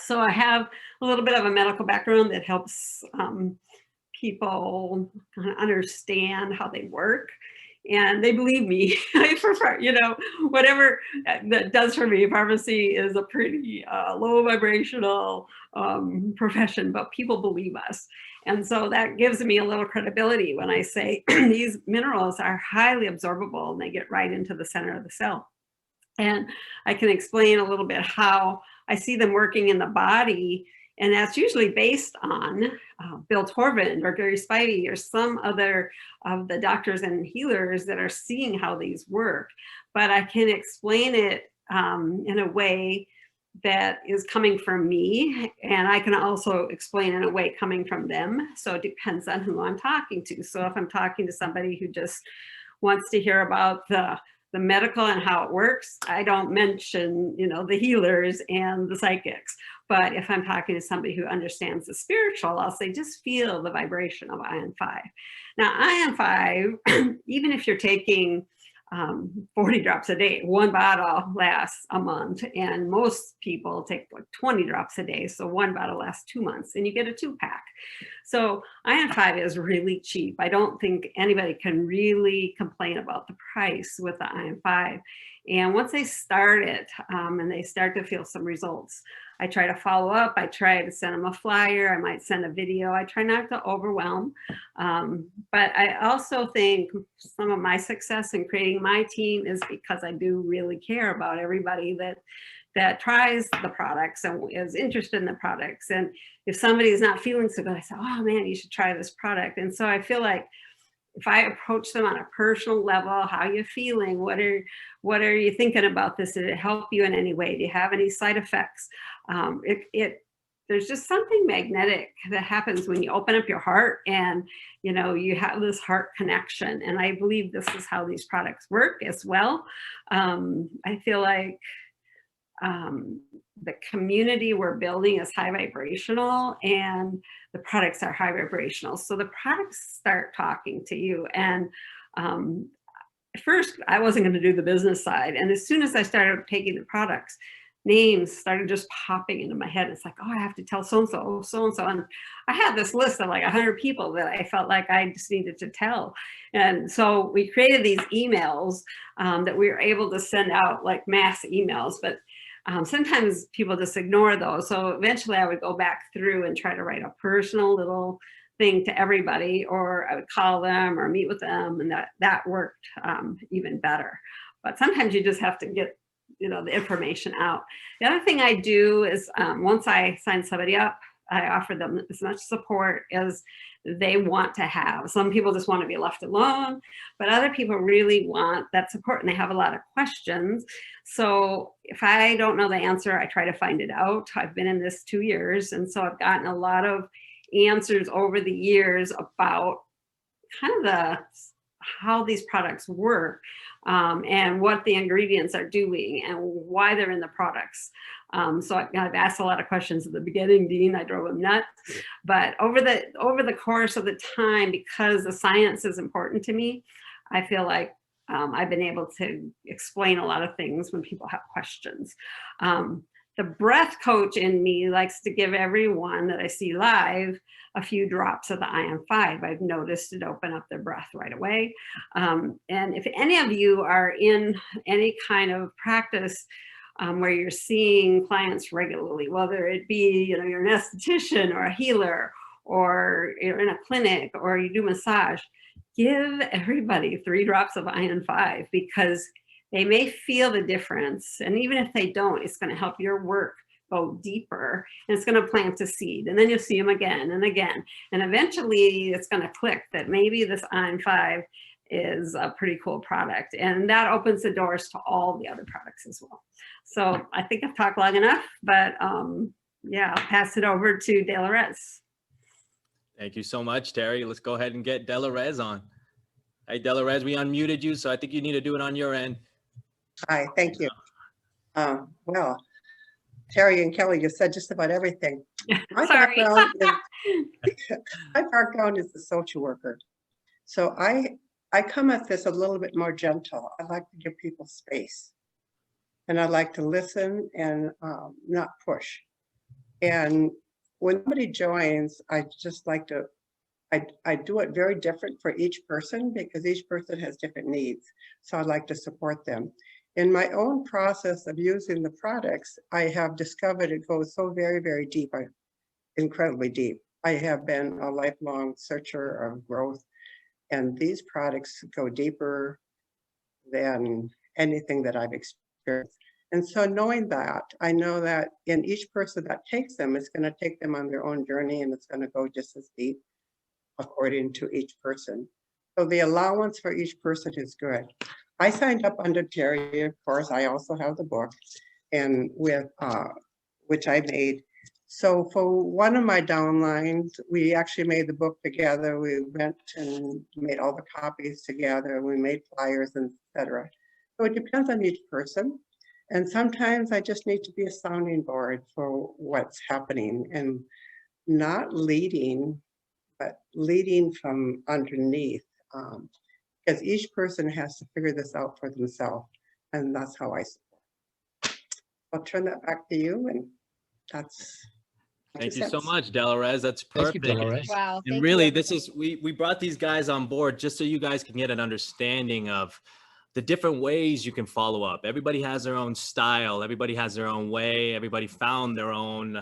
S5: So I have a little bit of a medical background that helps people kind of understand how they work. And they believe me. I prefer, whatever that does for me. Pharmacy is a pretty low vibrational profession, but people believe us. And so that gives me a little credibility when I say these minerals are highly absorbable and they get right into the center of the cell. And I can explain a little bit how I see them working in the body. And that's usually based on Bill Torvin or Gary Spivey or some other of the doctors and healers that are seeing how these work. But I can explain it in a way that is coming from me. And I can also explain in a way coming from them. So it depends on who I'm talking to. So if I'm talking to somebody who just wants to hear about the medical and how it works, I don't mention, the healers and the psychics. But if I'm talking to somebody who understands the spiritual, I'll say, just feel the vibration of Ion 5. Now, Ion 5, even if you're taking 40 drops a day, one bottle lasts a month, and most people take like 20 drops a day. So one bottle lasts 2 months and you get a 2-pack. So Ion 5 is really cheap. I don't think anybody can really complain about the price with the Ion 5. And once they start it and they start to feel some results, I try to follow up. I try to send them a flyer. I might send a video. I try not to overwhelm. But I also think some of my success in creating my team is because I do really care about everybody that tries the products and is interested in the products. And if somebody is not feeling so good, I say, oh man, you should try this product. And so I feel like if I approach them on a personal level, how are you feeling? What are you thinking about this? Did it help you in any way? Do you have any side effects? There's just something magnetic that happens when you open up your heart and, you have this heart connection. And I believe this is how these products work as well. I feel like the community we're building is high vibrational and the products are high vibrational. So the products start talking to you. And at first I wasn't going to do the business side. And as soon as I started taking the products, names started just popping into my head. It's like, oh, I have to tell so-and-so, so-and-so. And I had this list of like 100 people that I felt like I just needed to tell. And so we created these emails that we were able to send out like mass emails, but sometimes people just ignore those. So eventually I would go back through and try to write a personal little thing to everybody, or I would call them or meet with them, and that worked even better. But sometimes you just have to get the information out. The other thing I do is once I sign somebody up, I offer them as much support as they want to have. Some people just want to be left alone, but other people really want that support and they have a lot of questions. So if I don't know the answer, I try to find it out. I've been in this 2 years, and so I've gotten a lot of answers over the years about kind of how these products work. And what the ingredients are doing and why they're in the products. So I've asked a lot of questions at the beginning, Dean, I drove them nuts. But over the course of the time, because the science is important to me, I feel like I've been able to explain a lot of things when people have questions. The breath coach in me likes to give everyone that I see live a few drops of the Ion 5. I've noticed it open up their breath right away. And if any of you are in any kind of practice where you're seeing clients regularly, whether it be you're an esthetician or a healer, or you're in a clinic or you do massage, give everybody 3 drops of Ion 5 because they may feel the difference. And even if they don't, it's going to help your work go deeper, and it's going to plant a seed, and then you'll see them again and again. And eventually it's going to click that maybe this Ion 5 is a pretty cool product. And that opens the doors to all the other products as well. So I think I've talked long enough, but yeah, I'll pass it over to Delarez.
S3: Thank you so much, Terry. Let's go ahead and get Delarez on. Hey, Delarez, we unmuted you, so I think you need to do it on your end.
S6: Hi, thank you. Well, Terry and Kelly, you said just about everything. My
S5: Sorry.
S6: background is a social worker. So I come at this a little bit more gentle. I like to give people space. And I like to listen and not push. And when somebody joins, I just like to I do it very different for each person because each person has different needs. So I'd like to support them. In my own process of using the products, I have discovered it goes so very, very deep, incredibly deep. I have been a lifelong searcher of growth, and these products go deeper than anything that I've experienced. And so knowing that, I know that in each person that takes them, it's going to take them on their own journey, and it's going to go just as deep according to each person. So the allowance for each person is good. I signed up under Terry, of course. I also have the book, and with which I made. So for one of my downlines, we actually made the book together. We went and made all the copies together. We made flyers, etc. So it depends on each person. And sometimes I just need to be a sounding board for what's happening and not leading, but leading from underneath. Because each person has to figure this out for themselves. And that's how I support. I'll turn that back to you, and that's.
S3: Thank you so much, Delarez. That's
S2: Thank you,
S3: perfect.
S2: Delarez.
S1: Wow.
S3: And
S1: thank
S3: really,
S1: you.
S3: this is, we brought these guys on board just so you guys can get an understanding of the different ways you can follow up. Everybody has their own style. Everybody has their own way. Everybody found their own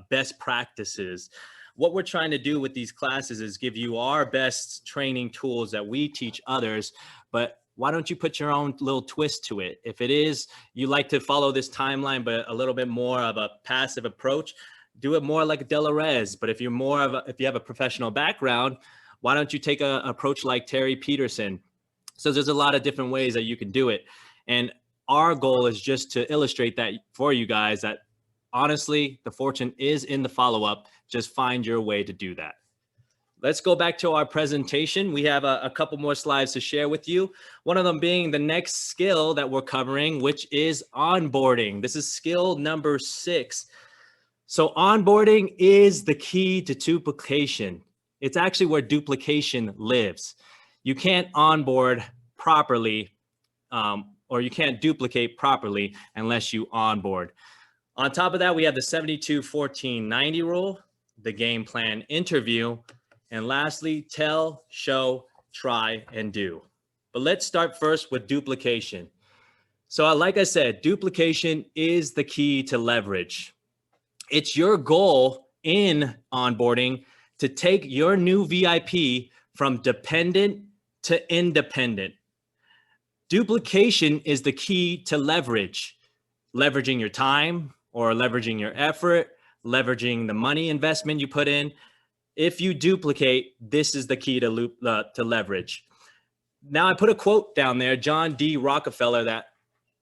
S3: best practices. What we're trying to do with these classes is give you our best training tools that we teach others, but why don't you put your own little twist to it? If it is, you like to follow this timeline, but a little bit more of a passive approach, do it more like Delarez. But if you're more of if you have a professional background, why don't you take an approach like Terry Peterson? So there's a lot of different ways that you can do it. And our goal is just to illustrate that for you guys, that honestly, the fortune is in the follow-up. Just find your way to do that. Let's go back to our presentation. We have a couple more slides to share with you. One of them being the next skill that we're covering, which is onboarding. This is skill number 6. So onboarding is the key to duplication. It's actually where duplication lives. You can't onboard properly, or you can't duplicate properly unless you onboard. On top of that, we have the 72-14-90 rule, the game plan interview, and lastly, tell, show, try, and do. But let's start first with duplication. So like I said, duplication is the key to leverage. It's your goal in onboarding to take your new VIP from dependent to independent. Duplication is the key to leverage. Leveraging your time or leveraging your effort, leveraging the money investment you put in. If you duplicate, this is the key to leverage. Now I put a quote down there, John D. Rockefeller, that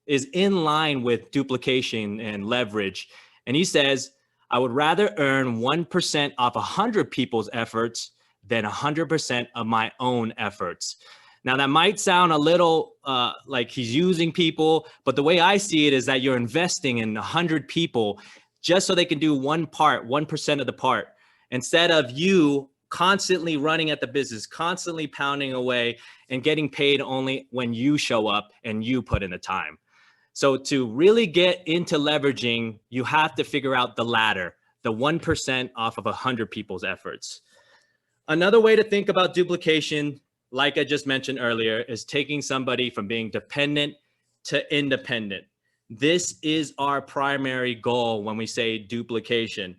S3: is in line with duplication and leverage. And he says, I would rather earn 1% off 100 people's efforts than 100% of my own efforts. Now that might sound a little like he's using people, but the way I see it is that you're investing in 100 people just so they can do one part, 1% of the part, instead of you constantly running at the business, constantly pounding away and getting paid only when you show up and you put in the time. So to really get into leveraging, you have to figure out the ladder, the 1% off of 100 people's efforts. Another way to think about duplication, like I just mentioned earlier, is taking somebody from being dependent to independent. This is our primary goal when we say duplication.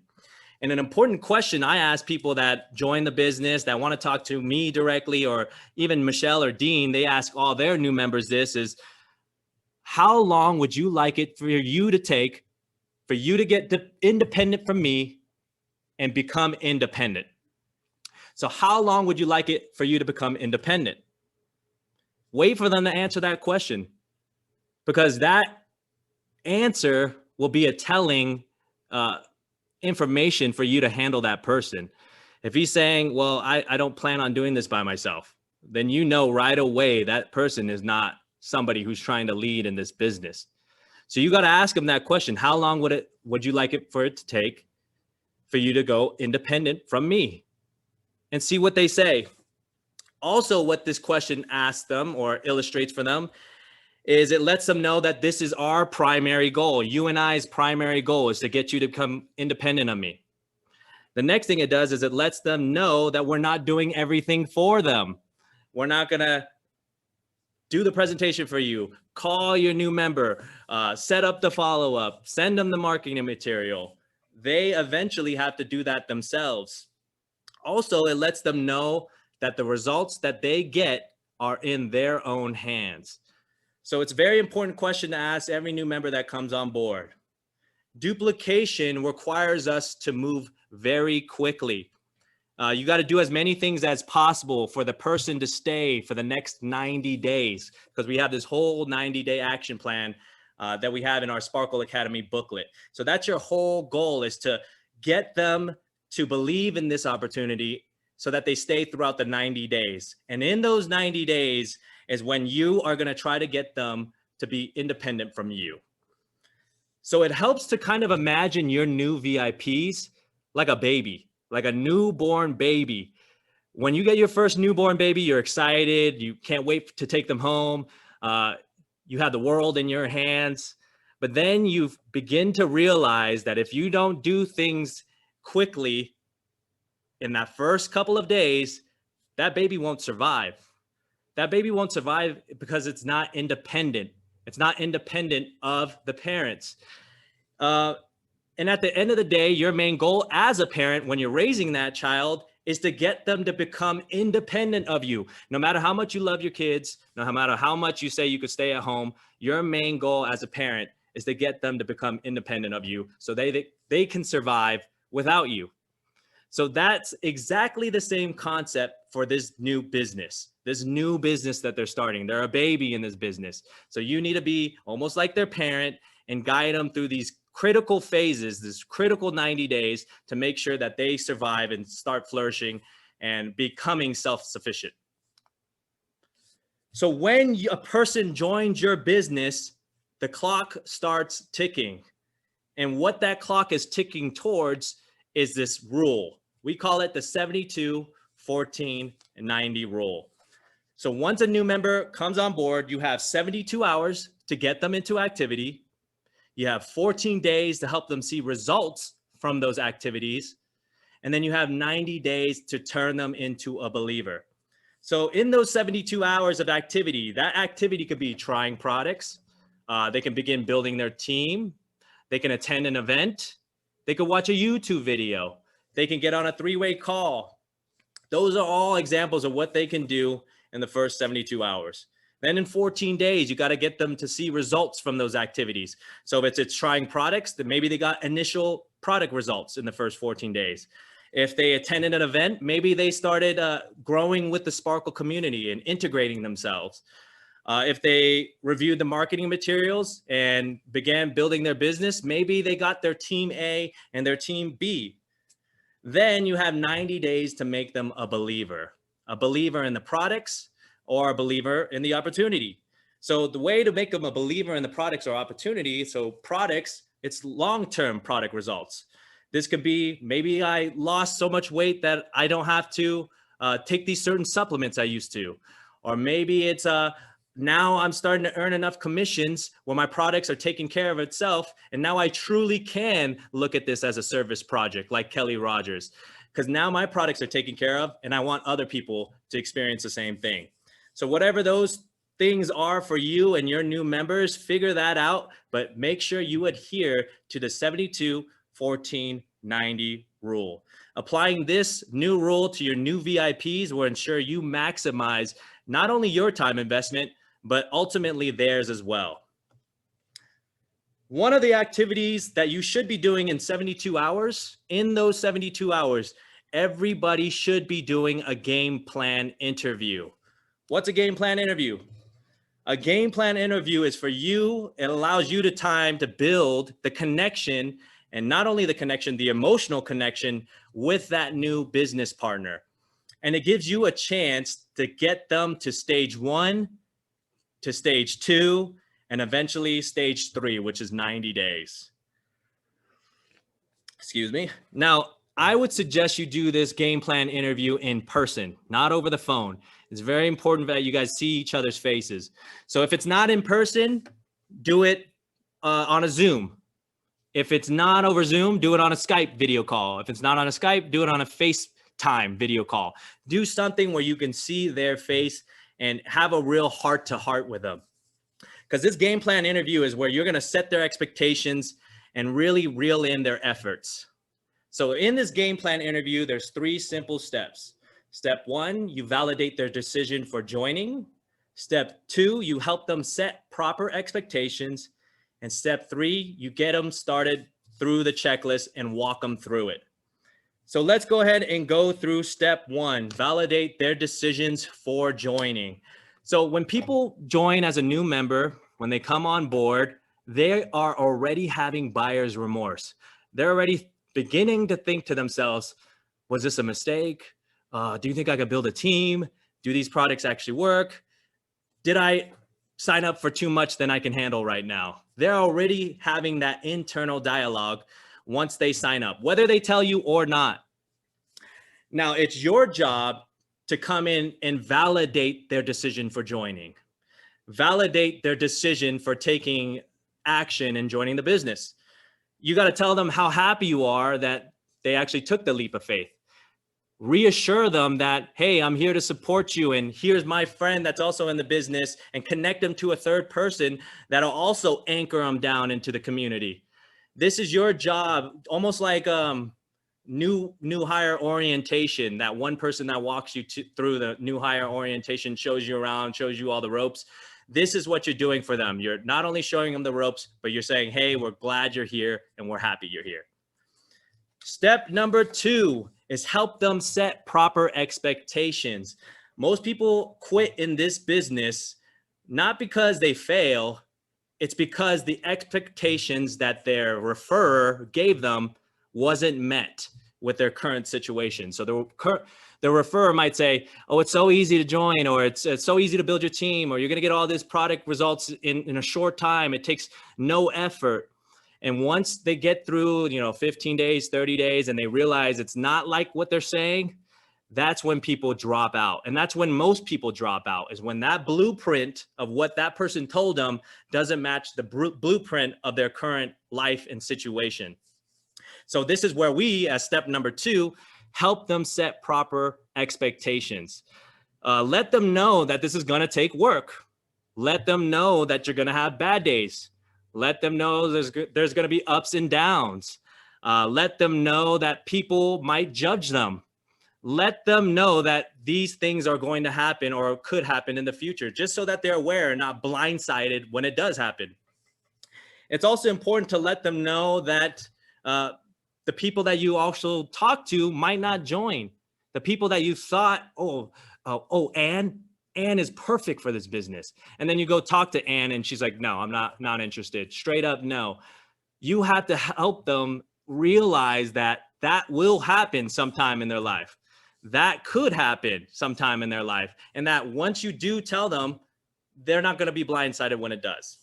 S3: And an important question I ask people that join the business, that want to talk to me directly, or even Michelle or Dean, they ask all their new members this is, how long would you like it for you to take for you to get independent from me and become independent? So how long would you like it for you to become independent? Wait for them to answer that question, because that answer will be a telling information for you to handle that person. If he's saying, well, I don't plan on doing this by myself, then you know right away that person is not somebody who's trying to lead in this business. So you got to ask them that question. How long would you like it for it to take for you to go independent from me? And see what they say. Also, what this question asks them or illustrates for them is it lets them know that this is our primary goal. You and I's primary goal is to get you to become independent of me. The next thing it does is it lets them know that we're not doing everything for them. We're not going to do the presentation for you, call your new member, set up the follow-up, send them the marketing material. They eventually have to do that themselves. Also, it lets them know that the results that they get are in their own hands. So it's a very important question to ask every new member that comes on board. Duplication requires us to move very quickly. You got to do as many things as possible for the person to stay for the next 90 days, because we have this whole 90-day action plan that we have in our Sparkle Academy booklet. So that's your whole goal, is to get them to believe in this opportunity so that they stay throughout the 90 days. And in those 90 days is when you are going to try to get them to be independent from you. So it helps to kind of imagine your new VIPs like a baby, like a newborn baby. When you get your first newborn baby, you're excited. You can't wait to take them home. You have the world in your hands. But then you begin to realize that if you don't do things quickly in that first couple of days, that baby won't survive. That baby won't survive because it's not independent. It's not independent of the parents. And at the end of the day, your main goal as a parent when you're raising that child is to get them to become independent of you. No matter how much you love your kids, no matter how much you say you could stay at home, your main goal as a parent is to get them to become independent of you so they can survive without you. So that's exactly the same concept for this new business that they're starting. They're a baby in this business. So you need to be almost like their parent and guide them through these critical phases, this critical 90 days to make sure that they survive and start flourishing and becoming self-sufficient. So when a person joins your business, the clock starts ticking. And what that clock is ticking towards is this rule. We call it the 72, 14, and 90 rule. So once a new member comes on board, you have 72 hours to get them into activity. You have 14 days to help them see results from those activities. And then you have 90 days to turn them into a believer. So in those 72 hours of activity, that activity could be trying products. They can begin building their team. They can attend an event. They could watch a YouTube video. They can get on a 3-way call. Those are all examples of what they can do in the first 72 hours. Then in 14 days, you got to get them to see results from those activities. So if it's trying products, then maybe they got initial product results in the first 14 days. If they attended an event, maybe they started growing with the Sparkle community and integrating themselves. If they reviewed the marketing materials and began building their business, maybe they got their team A and their team B. Then you have 90 days to make them a believer in the products or a believer in the opportunity. So the way to make them a believer in the products or opportunity, so products, it's long-term product results. This could be, maybe I lost so much weight that I don't have to take these certain supplements I used to. Or maybe it's now I'm starting to earn enough commissions where my products are taking care of itself. And now I truly can look at this as a service project like Kelly Rogers, because now my products are taken care of and I want other people to experience the same thing. So whatever those things are for you and your new members, figure that out, but make sure you adhere to the 72, 14, 90 rule. Applying this new rule to your new VIPs will ensure you maximize not only your time investment, but ultimately theirs as well. One of the activities that you should be doing in 72 hours, in those 72 hours, everybody should be doing a game plan interview. What's a game plan interview? A game plan interview is for you. It allows you the time to build the connection, and not only the connection, the emotional connection with that new business partner. And it gives you a chance to get them to stage 1, to stage 2, and eventually stage 3, which is 90 days. Excuse me. Now, I would suggest you do this game plan interview in person, not over the phone. It's very important that you guys see each other's faces. So if it's not in person, do it on a Zoom. If it's not over Zoom, do it on a Skype video call. If it's not on a Skype, do it on a FaceTime video call. Do something where you can see their face and have a real heart-to-heart with them. Because this game plan interview is where you're going to set their expectations and really reel in their efforts. So in this game plan interview, there's 3 simple steps. Step 1, you validate their decision for joining. Step 2, you help them set proper expectations. And step 3, you get them started through the checklist and walk them through it. So let's go ahead and go through step 1, validate their decisions for joining. So when people join as a new member, when they come on board, they are already having buyer's remorse. They're already beginning to think to themselves, was this a mistake? Do you think I could build a team? Do these products actually work? Did I sign up for too much than I can handle right now? They're already having that internal dialogue once they sign up, whether they tell you or not. Now, it's your job to come in and validate their decision for joining. Validate their decision for taking action and joining the business. You got to tell them how happy you are that they actually took the leap of faith. Reassure them that, hey, I'm here to support you, and here's my friend that's also in the business, and connect them to a third person that'll also anchor them down into the community. This is your job, almost like new hire orientation. That one person that walks you through the new hire orientation, shows you around, shows you all the ropes. This is what you're doing for them. You're not only showing them the ropes, but you're saying, hey, we're glad you're here and we're happy you're here. Step number 2 is help them set proper expectations. Most people quit in this business, not because they fail, it's because the expectations that their referrer gave them wasn't met with their current situation. So the referrer might say, oh, it's so easy to join, or it's so easy to build your team, or you're gonna get all this product results in a short time. It takes no effort. And once they get through, 15 days, 30 days, and they realize it's not like what they're saying, that's when people drop out. And that's when most people drop out, is when that blueprint of what that person told them doesn't match the blueprint of their current life and situation. So this is where we, as step number 2, help them set proper expectations. Let them know that this is going to take work. Let them know that you're going to have bad days. Let them know there's going to be ups and downs. Let them know that people might judge them. Let them know that these things are going to happen or could happen in the future, just so that they're aware and not blindsided when it does happen. It's also important to let them know that the people that you also talk to might not join. The people that you thought, Ann is perfect for this business. And then you go talk to Ann and she's like, no, I'm not interested. Straight up, no. You have to help them realize that that will happen sometime in their life. That could happen sometime in their life. And that once you do tell them, they're not going to be blindsided when it does.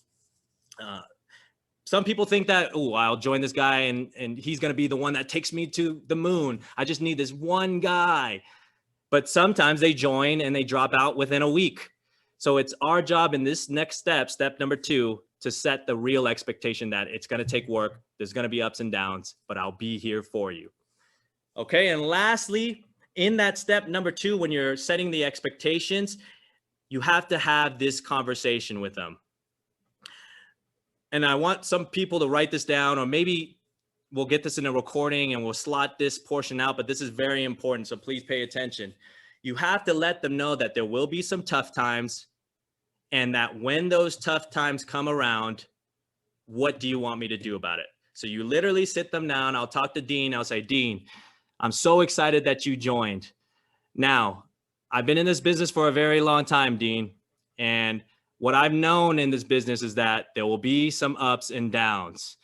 S3: Some people think that, oh, I'll join this guy and he's going to be the one that takes me to the moon. I just need this one guy. But sometimes they join and they drop out within a week. So it's our job in this next step, step number 2, to set the real expectation that it's going to take work. There's going to be ups and downs, but I'll be here for you. Okay. And lastly, in that step number 2, when you're setting the expectations, you have to have this conversation with them. And I want some people to write this down, or maybe we'll get this in a recording and we'll slot this portion out, but this is very important. So please pay attention. You have to let them know that there will be some tough times, and that when those tough times come around, what do you want me to do about it? So you literally sit them down. I'll talk to Dean. I'll say, Dean, I'm so excited that you joined. Now, I've been in this business for a very long time, Dean. And what I've known in this business is that there will be some ups and downs.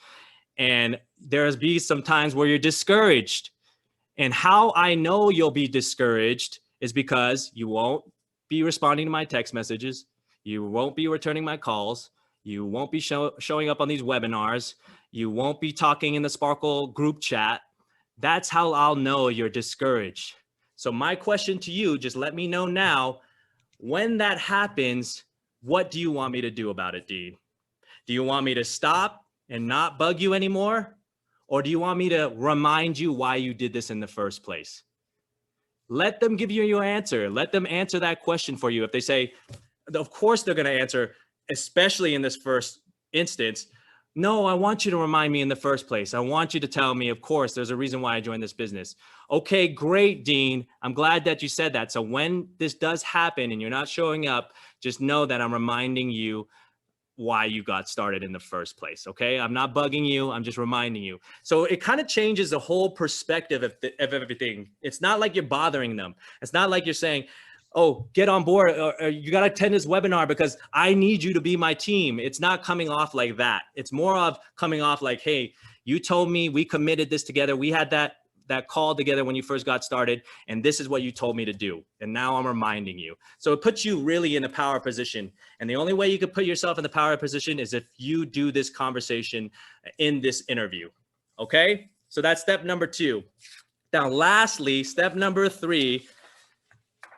S3: And there's be some times where you're discouraged. And how I know you'll be discouraged is because you won't be responding to my text messages. You won't be returning my calls. You won't be showing up on these webinars. You won't be talking in the Sparkle group chat. That's how I'll know you're discouraged. So my question to you, just let me know now, when that happens, what do you want me to do about it, Dean? Do you want me to stop and not bug you anymore? Or do you want me to remind you why you did this in the first place? Let them give you your answer. Let them answer that question for you. If they say, of course they're going to answer, especially in this first instance, no, I want you to remind me in the first place. I want you to tell me, of course, there's a reason why I joined this business. Okay, great, Dean. I'm glad that you said that. So when this does happen and you're not showing up, just know that I'm reminding you why you got started in the first place. Okay, I'm not bugging you. I'm just reminding you. So it kind of changes the whole perspective of everything. It's not like you're bothering them. It's not like you're saying, oh, get on board, or you got to attend this webinar because I need you to be my team. It's not coming off like that. It's more of coming off like, hey, you told me, we committed this together. We had that call together when you first got started, and this is what you told me to do. And now I'm reminding you. So it puts you really in a power position. And the only way you could put yourself in the power position is if you do this conversation in this interview. Okay? So that's step number 2. Now, lastly, step number 3,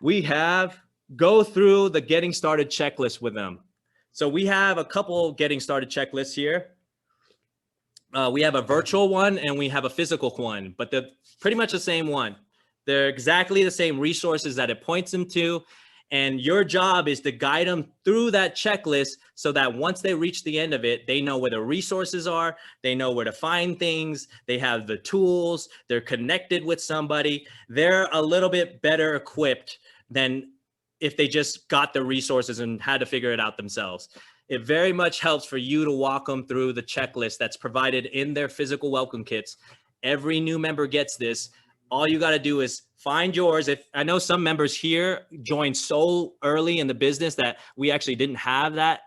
S3: we have go through the getting started checklist with them. So we have a couple getting started checklists here. We have a virtual one and we have a physical one, but they're pretty much the same one. They're exactly the same resources that it points them to. And your job is to guide them through that checklist so that once they reach the end of it, they know where the resources are, they know where to find things, they have the tools, they're connected with somebody. They're a little bit better equipped than if they just got the resources and had to figure it out themselves. It very much helps for you to walk them through the checklist that's provided in their physical welcome kits. Every new member gets this. All you got to do is find yours. If I know some members here joined so early in the business that we actually didn't have that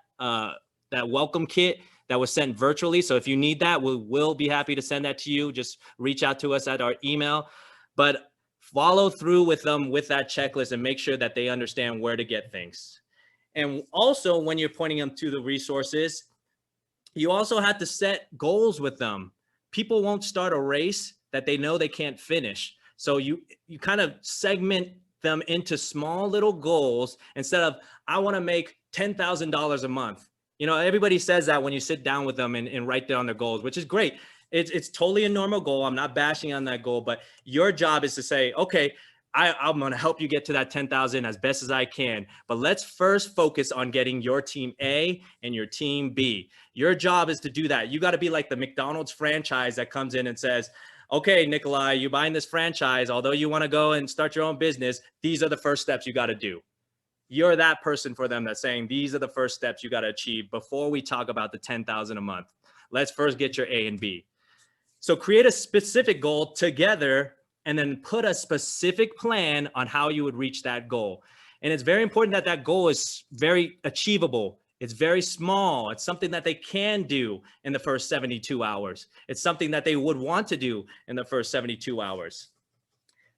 S3: welcome kit that was sent virtually. So if you need that, we'll be happy to send that to you. Just reach out to us at our email. But follow through with them with that checklist and make sure that they understand where to get things. And also, when you're pointing them to the resources, you also have to set goals with them. People won't start a race that they know they can't finish. So you kind of segment them into small little goals instead of, I want to make $10,000 a month. You know, everybody says that when you sit down with them and write down their goals, which is great. It's totally a normal goal. I'm not bashing on that goal, but your job is to say, okay, I'm going to help you get to that 10,000 as best as I can. But let's first focus on getting your team A and your team B. Your job is to do that. You got to be like the McDonald's franchise that comes in and says, okay, Nikolai, you're buying this franchise. Although you want to go and start your own business, these are the first steps you got to do. You're that person for them that's saying, these are the first steps you got to achieve before we talk about the 10,000 a month. Let's first get your A and B. So create a specific goal together and then put a specific plan on how you would reach that goal. And it's very important that that goal is very achievable. It's very small. It's something that they can do in the first 72 hours. It's something that they would want to do in the first 72 hours.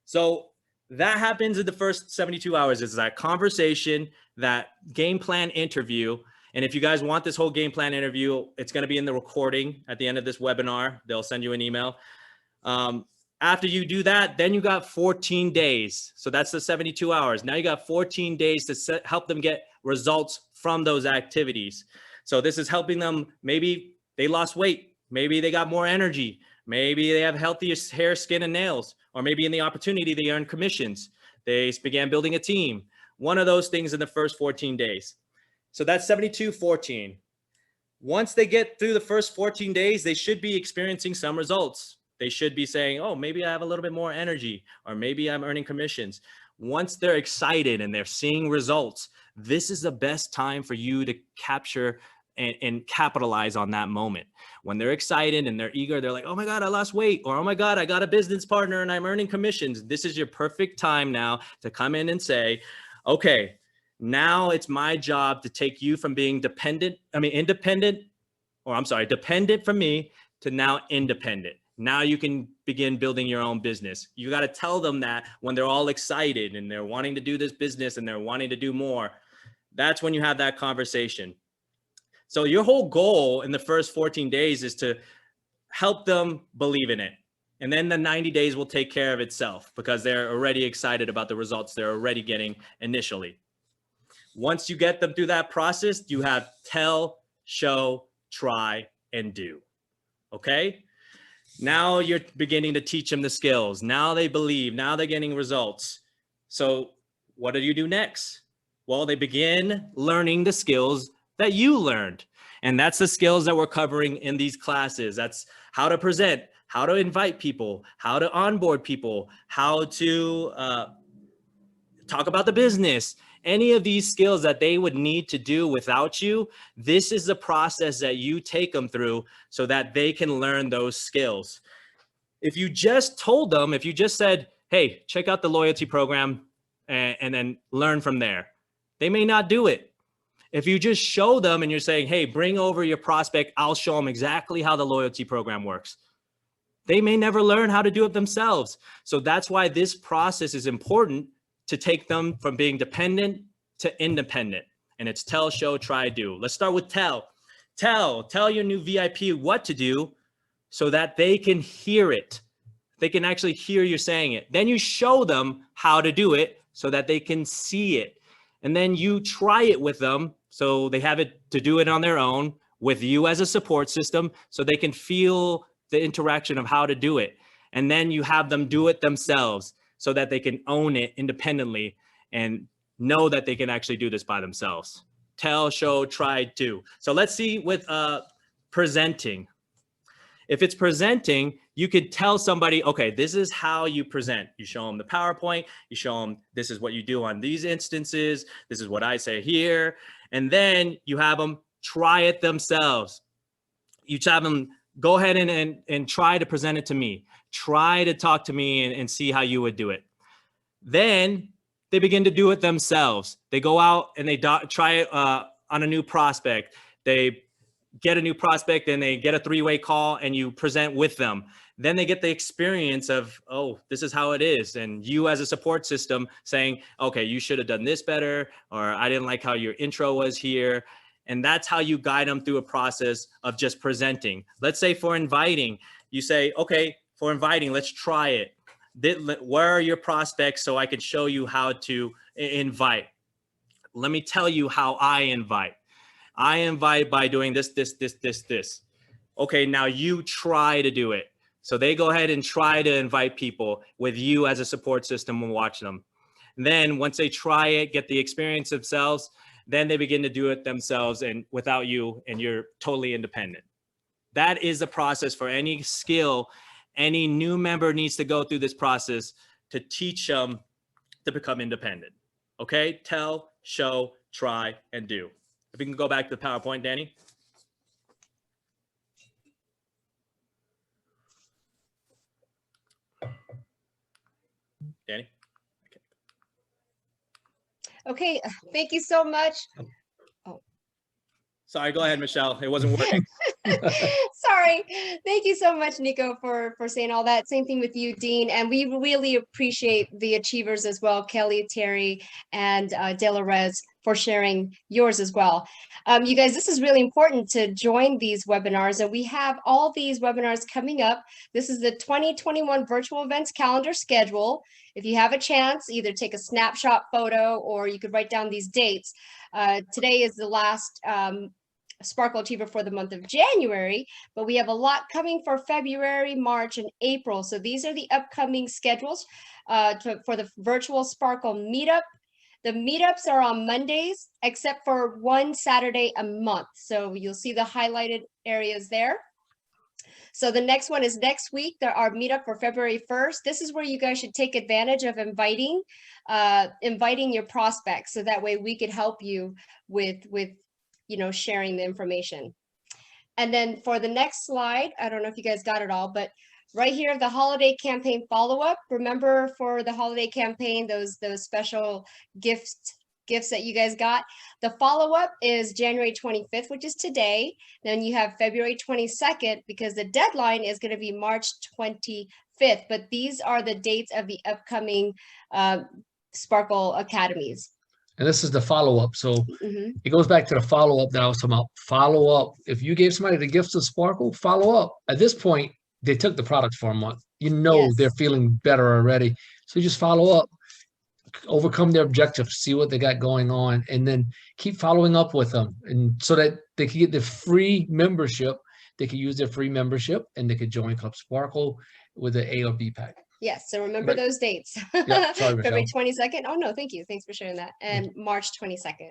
S3: So that happens in the first 72 hours. Is that conversation, that game plan interview. And if you guys want this whole game plan interview, it's going to be in the recording at the end of this webinar. They'll send you an email. After you do that, then you got 14 days. So that's the 72 hours. Now you got 14 days to help them get results from those activities. So this is helping them. Maybe they lost weight. Maybe they got more energy. Maybe they have healthier hair, skin, and nails. Or maybe in the opportunity, they earned commissions. They began building a team. One of those things in the first 14 days. So that's 72-14. Once they get through the first 14 days, they should be experiencing some results. They should be saying, oh, maybe I have a little bit more energy, or maybe I'm earning commissions. Once they're excited and they're seeing results, this is the best time for you to capture and capitalize on that moment. When they're excited and they're eager, they're like, oh my God, I lost weight, or oh my God, I got a business partner and I'm earning commissions. This is your perfect time now to come in and say, okay, now it's my job to take you from being dependent from me to now independent. Now you can begin building your own business. You got to tell them that when they're all excited and they're wanting to do this business and they're wanting to do more. That's when you have that conversation. So your whole goal in the first 14 days is to help them believe in it. And then the 90 days will take care of itself because they're already excited about the results they're already getting initially. Once you get them through that process, you have tell, show, try, and do. Okay? Now you're beginning to teach them the skills. Now they believe, now they're getting results. So what do you do next? Well, they begin learning the skills that you learned. And that's the skills that we're covering in these classes. That's how to present, how to invite people, how to onboard people, how to talk about the business, any of these skills that they would need to do without you. This is the process that you take them through so that they can learn those skills. If you just told them, if you just said, hey, check out the loyalty program and then learn from there, they may not do it. If you just show them and you're saying, hey, bring over your prospect, I'll show them exactly how the loyalty program works, they may never learn how to do it themselves. So that's why this process is important, to take them from being dependent to independent. And it's tell, show, try, do. Let's start with tell. Tell your new VIP what to do so that they can hear it. They can actually hear you saying it. Then you show them how to do it so that they can see it. And then you try it with them so they have it to do it on their own with you as a support system so they can feel the interaction of how to do it. And then you have them do it themselves so that they can own it independently and know that they can actually do this by themselves. Tell, show, try, do. So let's see with presenting. If it's presenting, you could tell somebody, okay, this is how you present. You show them the PowerPoint, you show them this is what you do on these instances, this is what I say here, and then you have them try it themselves. You have them go ahead and try to present it to me. Try to talk to me and see how you would do it. Then they begin to do it themselves. They go out and they try it on a new prospect. They get a new prospect and they get a three-way call and you present with them. Then they get the experience of, oh, this is how it is. And you as a support system saying, okay, you should have done this better, or I didn't like how your intro was here. And that's how you guide them through a process of just presenting. Let's say for inviting, you say, okay, for inviting, let's try it. Where are your prospects so I can show you how to invite? Let me tell you how I invite. I invite by doing this. Okay, now you try to do it. So they go ahead and try to invite people with you as a support system and watch them. And then once they try it, get the experience themselves, then they begin to do it themselves and without you, and you're totally independent. That is the process for any skill. Any new member needs to go through this process to teach them to become independent. Okay, tell, show, try, and do. If we can go back to the PowerPoint, Danny. Danny?
S1: Okay, thank you so much.
S3: Sorry, go ahead, Michelle. It wasn't working.
S1: Sorry. Thank you so much, Nico, for saying all that. Same thing with you, Dean. And we really appreciate the achievers as well, Kelly, Terry, and Delarez, for sharing yours as well. You guys, this is really important to join these webinars, and we have all these webinars coming up. This is the 2021 virtual events calendar schedule. If you have a chance, either take a snapshot photo or you could write down these dates. Today is the last Sparkle Achiever for the month of January, but we have a lot coming for February, March, and April. So these are the upcoming schedules for the virtual Sparkle meetup. The meetups are on Mondays, except for one Saturday a month. So you'll see the highlighted areas there. So the next one is next week. There are meetup for February 1st. This is where you guys should take advantage of inviting your prospects. So that way we could help you with sharing the information. And then for the next slide, I don't know if you guys got it all, but right here, the holiday campaign follow-up. Remember for the holiday campaign, those special gifts that you guys got. The follow-up is January 25th, which is today. Then you have February 22nd, because the deadline is going to be March 25th. But these are the dates of the upcoming Sparkle Academies.
S2: And this is the follow-up. So it goes back to the follow-up that I was talking about. Follow up. If you gave somebody the gifts of Sparkle, follow up. At this point, they took the product for a month.
S1: Yes.
S2: They're feeling better already. So you just follow up, overcome their objectives, see what they got going on, and then keep following up with them. And so that they can get the free membership they can use their free membership and they could join Club Sparkle with an A or B pack.
S1: Yes, so remember
S2: Right.
S1: those dates.
S2: Yeah, sorry,
S1: February
S2: Michelle.
S1: 22nd. Oh, no, thank you. Thanks for sharing that. And March 22nd.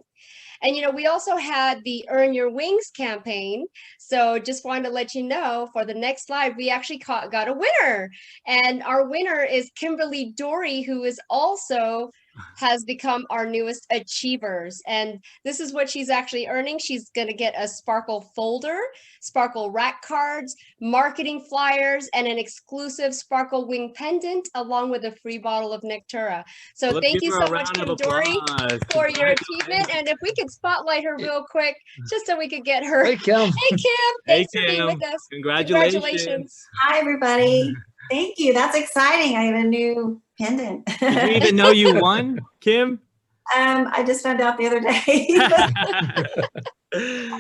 S1: And, we also had the Earn Your Wings campaign. So just wanted to let you know for the next slide, we actually got a winner. And our winner is Kimberly Dory, who is also has become our newest achievers. And this is what she's actually earning. She's going to get a Sparkle folder, Sparkle rack cards, marketing flyers, and an exclusive Sparkle wing pendant, along with a free bottle of Nectura. So
S3: Let's
S1: thank
S3: give
S1: you
S3: her a
S1: so much,
S3: round
S1: Kim
S3: of
S1: Dory,
S3: applause.
S1: for your achievement. And if we could spotlight her real quick, just so we could get her.
S2: Hey, Kim.
S1: Hey, Kim,
S3: Hey,
S1: thanks for being
S3: Kim.
S1: with us.
S3: Congratulations.
S7: Hi, everybody. Thank you. That's exciting. I have a new pendant.
S3: Did you even know you won, Kim?
S7: I just found out the other day. But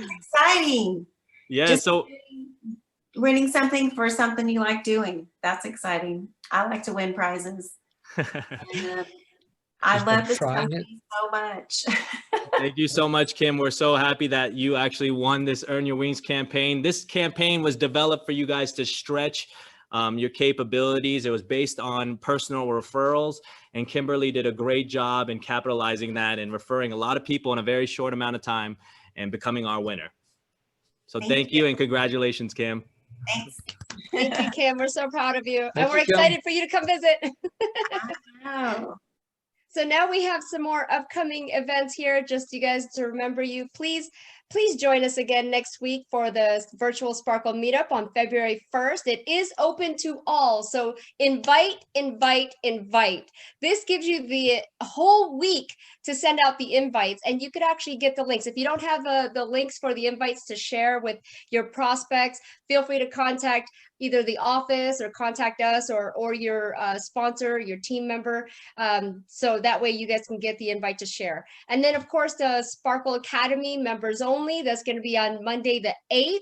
S7: exciting.
S3: Yeah,
S7: Just
S3: so
S7: winning something for something you like doing. That's exciting. I like to win prizes. And, I
S2: Just been
S7: love this
S2: trying
S7: company so much.
S3: thank you so much, Kim. We're so happy that you actually won this Earn Your Wings campaign. This campaign was developed for you guys to stretch your capabilities. It was based on personal referrals, and Kimberly did a great job in capitalizing that and referring a lot of people in a very short amount of time and becoming our winner. So thank you and congratulations, Kim.
S7: Thanks.
S1: Thank you, Kim. We're so proud of you. And
S2: Thank
S1: we're
S2: you, Kim.
S1: excited for you to come visit.
S7: Oh,
S1: So now we have some more upcoming events here, just you guys to remember you. Please join us again next week for the virtual Sparkle meetup on February 1st. It is open to all, so invite. This gives you the whole week to send out the invites, and you could actually get the links. If you don't have the links for the invites to share with your prospects, feel free to contact either the office or contact us or your sponsor, your team member. So that way you guys can get the invite to share. And then of course the Sparkle Academy members only, that's going to be on Monday the 8th.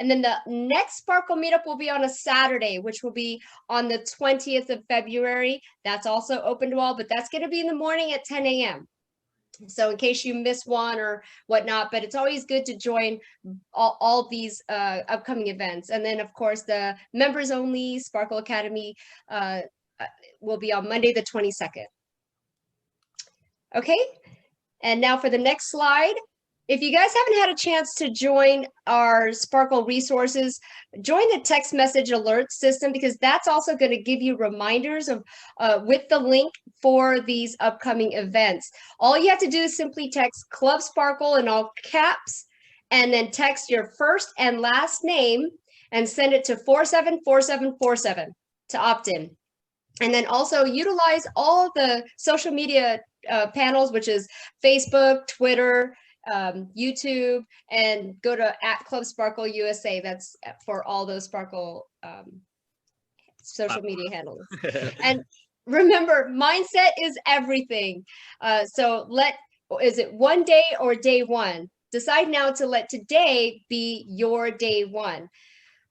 S1: And then the next Sparkle meetup will be on a Saturday, which will be on the 20th of February. That's also open to all, but that's going to be in the morning at 10 a.m. So in case you miss one or whatnot, but it's always good to join all these upcoming events. And then of course the members only Sparkle Academy will be on Monday the 22nd. Okay, and now for the next slide. If you guys haven't had a chance to join our Sparkle resources, join the text message alert system, because that's also going to give you reminders of with the link for these upcoming events. All you have to do is simply text Club Sparkle in all caps, and then text your first and last name and send it to 474747 to opt in. And then also utilize all the social media panels, which is Facebook, Twitter, YouTube, and go to @ClubSparkleUSA. That's for all those Sparkle social media handles. And remember, mindset is everything. So is it one day or day one? Decide now to let today be your day one.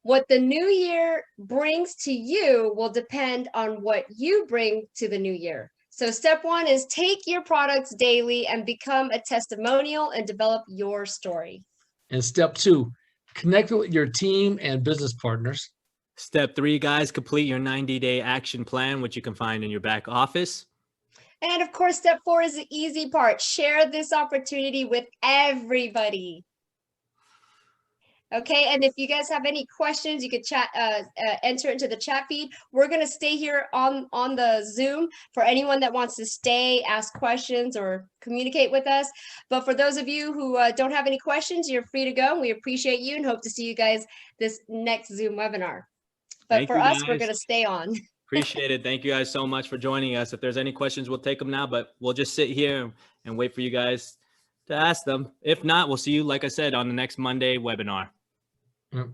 S1: What the new year brings to you will depend on what you bring to the new year. So step one is take your products daily and become a testimonial and develop your story.
S2: And step 2, connect with your team and business partners.
S3: Step 3, guys, complete your 90-day action plan, which you can find in your back office.
S1: And of course, step 4 is the easy part. Share this opportunity with everybody. Okay, and if you guys have any questions, you could chat, enter into the chat feed. We're going to stay here on the Zoom for anyone that wants to stay, ask questions, or communicate with us. But for those of you who don't have any questions, you're free to go. We appreciate you and hope to see you guys this next Zoom webinar. But
S3: Thank
S1: for
S3: you,
S1: us, we're
S3: guys.
S1: going to stay on.
S3: Appreciate it. Thank you guys so much for joining us. If there's any questions, we'll take them now, but we'll just sit here and wait for you guys to ask them. If not, we'll see you, like I said, on the next Monday webinar.
S2: Yep.